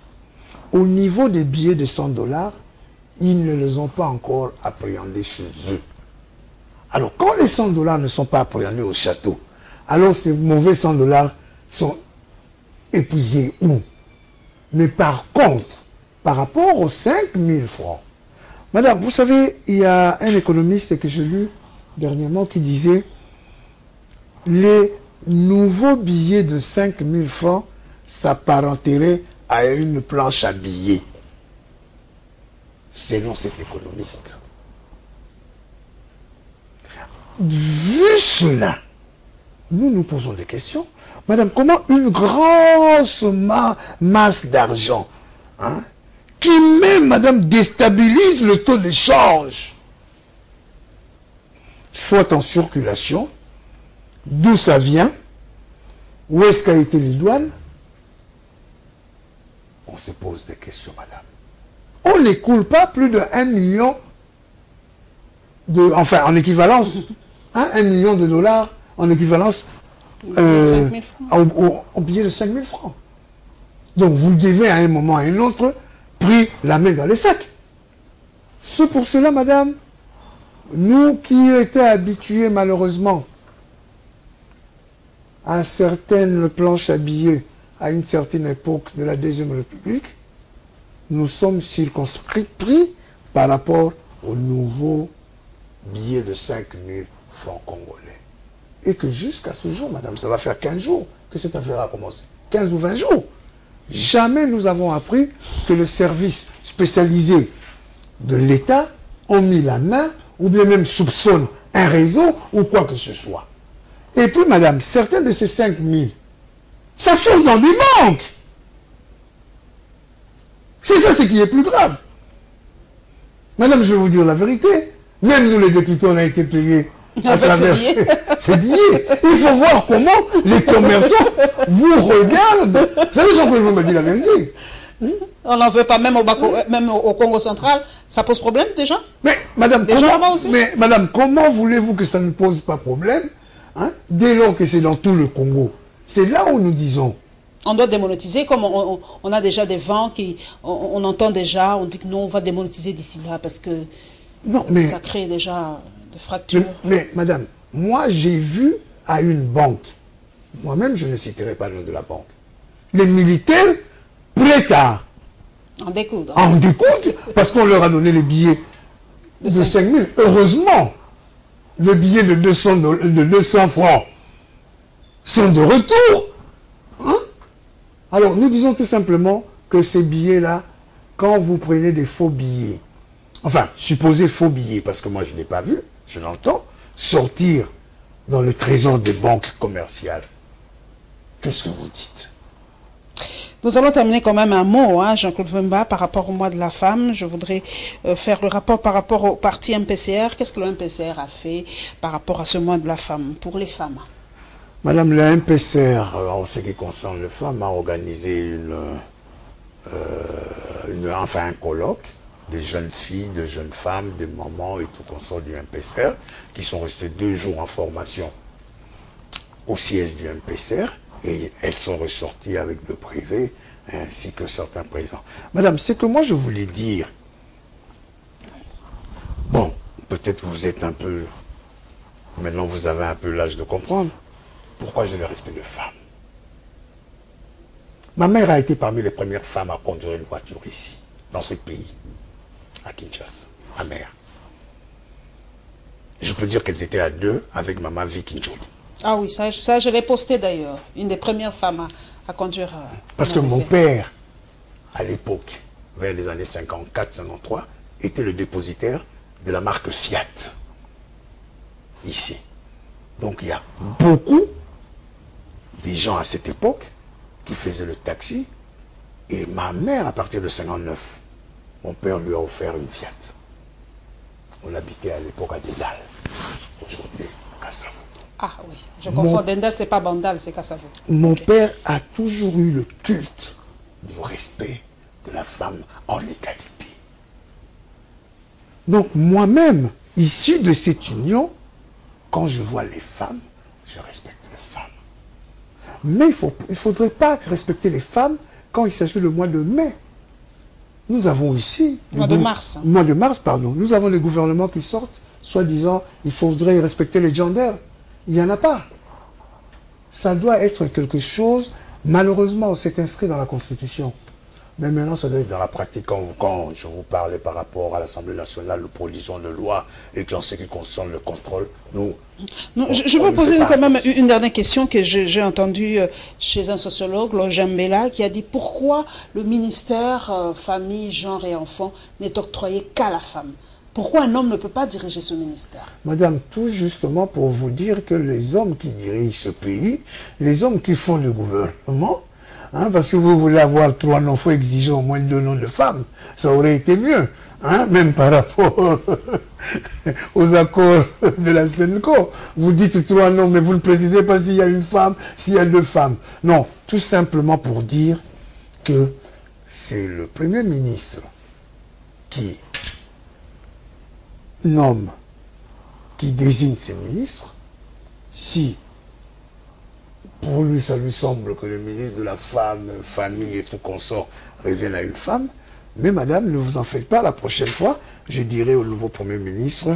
Au niveau des billets de 100 $, ils ne les ont pas encore appréhendés chez eux. Alors, quand les 100 $ ne sont pas appréhendés au château, alors ces mauvais 100 $ sont épuisés où? Mais par contre, par rapport aux 5 000 francs, madame, vous savez, il y a un économiste que j'ai lu dernièrement qui disait les nouveaux billets de 5 000 francs s'apparenteraient à une planche à billets. Selon cet économiste. Vu cela, nous nous posons des questions. Madame, comment une grosse masse d'argent, qui même, madame, déstabilise le taux d'échange, soit en circulation, d'où ça vient, où est-ce qu'a été les douanes? On se pose des questions, madame. On n'écoule pas plus de 1 million enfin en équivalence, 1 million de dollars en équivalence au billet de 5 000 francs. Donc vous devez à un moment à un autre pris la main dans les sacs. C'est pour cela, madame, nous qui étions habitués malheureusement à certaines planches à billets à une certaine époque de la Deuxième République, nous sommes circonscrits par rapport aux nouveaux billets de 5 000 francs congolais. Et que jusqu'à ce jour, madame, ça va faire 15 jours que cette affaire a commencé. 15 ou 20 jours. Jamais nous avons appris que le service spécialisé de l'État ont mis la main ou bien même soupçonnent un réseau ou quoi que ce soit. Et puis, madame, certains de ces 5 000, ça sort dans des banques. C'est ça ce qui est plus grave. Madame, je vais vous dire la vérité. Même nous, les députés, on a été payés à travers ces billets. Il faut voir comment les commerçants vous regardent. Vous savez, Jean-Claude Vomba dit la vérité. On n'en veut pas, même au Congo central. Ça pose problème déjà? Mais madame, comment voulez-vous que ça ne pose pas problème, dès lors que c'est dans tout le Congo? C'est là où nous disons. On doit démonétiser, comme on a déjà des vents qui... On entend déjà, on dit que non, on va démonétiser d'ici là, parce que ça crée déjà des fractures. Mais madame, moi j'ai vu à une banque, moi-même je ne citerai pas le nom de la banque, les militaires prêts à en découdre. En découdre, parce qu'on leur a donné les billets de 5 000. Heureusement, le billet de 200 francs sont de retour. Alors, nous disons tout simplement que ces billets-là, quand vous prenez des faux billets, enfin, supposés faux billets, parce que moi je ne l'ai pas vu, je l'entends, sortir dans le trésor des banques commerciales, qu'est-ce que vous dites? Nous allons terminer quand même un mot, Jean-Claude Vomba, par rapport au mois de la femme. Je voudrais faire le rapport par rapport au parti MPCR. Qu'est-ce que le MPCR a fait par rapport à ce mois de la femme, pour les femmes? Madame, le MPCR, en ce qui concerne les femmes, a organisé un colloque des jeunes filles, de jeunes femmes, des mamans et tout consort du MPCR, qui sont restées 2 jours en formation au siège du MPCR, et elles sont ressorties avec le privé, ainsi que certains présents. Madame, c'est que moi je voulais dire, bon, peut-être vous êtes un peu Maintenant, vous avez un peu l'âge de comprendre pourquoi j'ai le respect de femme. Ma mère a été parmi les premières femmes à conduire une voiture ici, dans ce pays, à Kinshasa. Ma mère. Je peux dire qu'elles étaient à deux avec maman Vicky Njoli. Ah oui, ça je l'ai posté d'ailleurs. Une des premières femmes à conduire. Parce que mon père, à l'époque, vers les années 54-53, était le dépositaire de la marque Fiat. Ici. Donc il y a beaucoup de gens à cette époque qui faisaient le taxi. Et ma mère, à partir de 59, mon père lui a offert une Fiat. On habitait à l'époque à Dendal. Aujourd'hui, à Kassavou. Ah oui, je confonds. Dendal, c'est pas Bandal, c'est Kassavou. Mon père a toujours eu le culte du respect de la femme en égalité. Donc moi-même, issu de cette union, quand je vois les femmes, je respecte les femmes. Mais il ne faudrait pas respecter les femmes quand il s'agit du mois de mai. Nous avons ici... Mois de mars. Mois de mars, pardon. Nous avons les gouvernements qui sortent, soi-disant, il faudrait respecter les genders. Il n'y en a pas. Ça doit être quelque chose, malheureusement, c'est inscrit dans la Constitution. Mais maintenant, ça doit être dans la pratique. Quand je vous parlais par rapport à l'Assemblée nationale, la production de loi, et qu'en ce qui concerne le contrôle, nous... Non, je veux poser quand même une dernière question que j'ai entendue chez un sociologue, Lojambela, qui a dit pourquoi le ministère Famille, Genre et Enfants n'est octroyé qu'à la femme. Pourquoi un homme ne peut pas diriger ce ministère? Madame, tout justement pour vous dire que les hommes qui dirigent ce pays, les hommes qui font le gouvernement, hein, parce que vous voulez avoir 3 noms, il faut exiger au moins 2 noms de femmes. Ça aurait été mieux, hein, même par rapport aux accords de la Senco. Vous dites 3 noms, mais vous ne précisez pas s'il y a une femme, s'il y a 2 femmes. Non, tout simplement pour dire que c'est le Premier ministre qui nomme, qui désigne ses ministres. Si pour lui ça lui semble que le ministre de la femme, famille et tout consort revienne à une femme, mais madame, ne vous en faites pas, la prochaine fois, je dirai au nouveau Premier ministre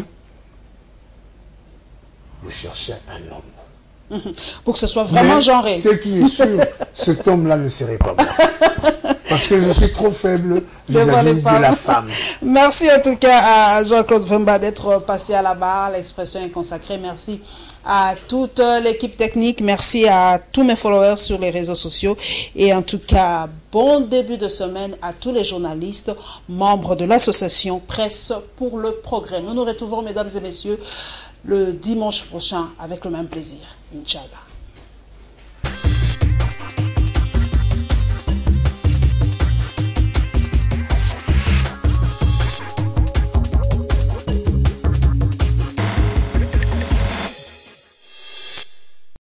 de chercher un homme. Pour que ce soit vraiment genré. Ce qui est sûr, cet homme-là ne serait pas moi. Parce que je suis trop faible vis-à-vis de la femme. Merci en tout cas à Jean-Claude Vemba d'être passé à la barre. L'expression est consacrée. Merci à toute l'équipe technique. Merci à tous mes followers sur les réseaux sociaux. Et en tout cas, bon début de semaine à tous les journalistes, membres de l'association Presse pour le Progrès. Nous nous retrouvons, mesdames et messieurs, le dimanche prochain avec le même plaisir. Inch'Allah.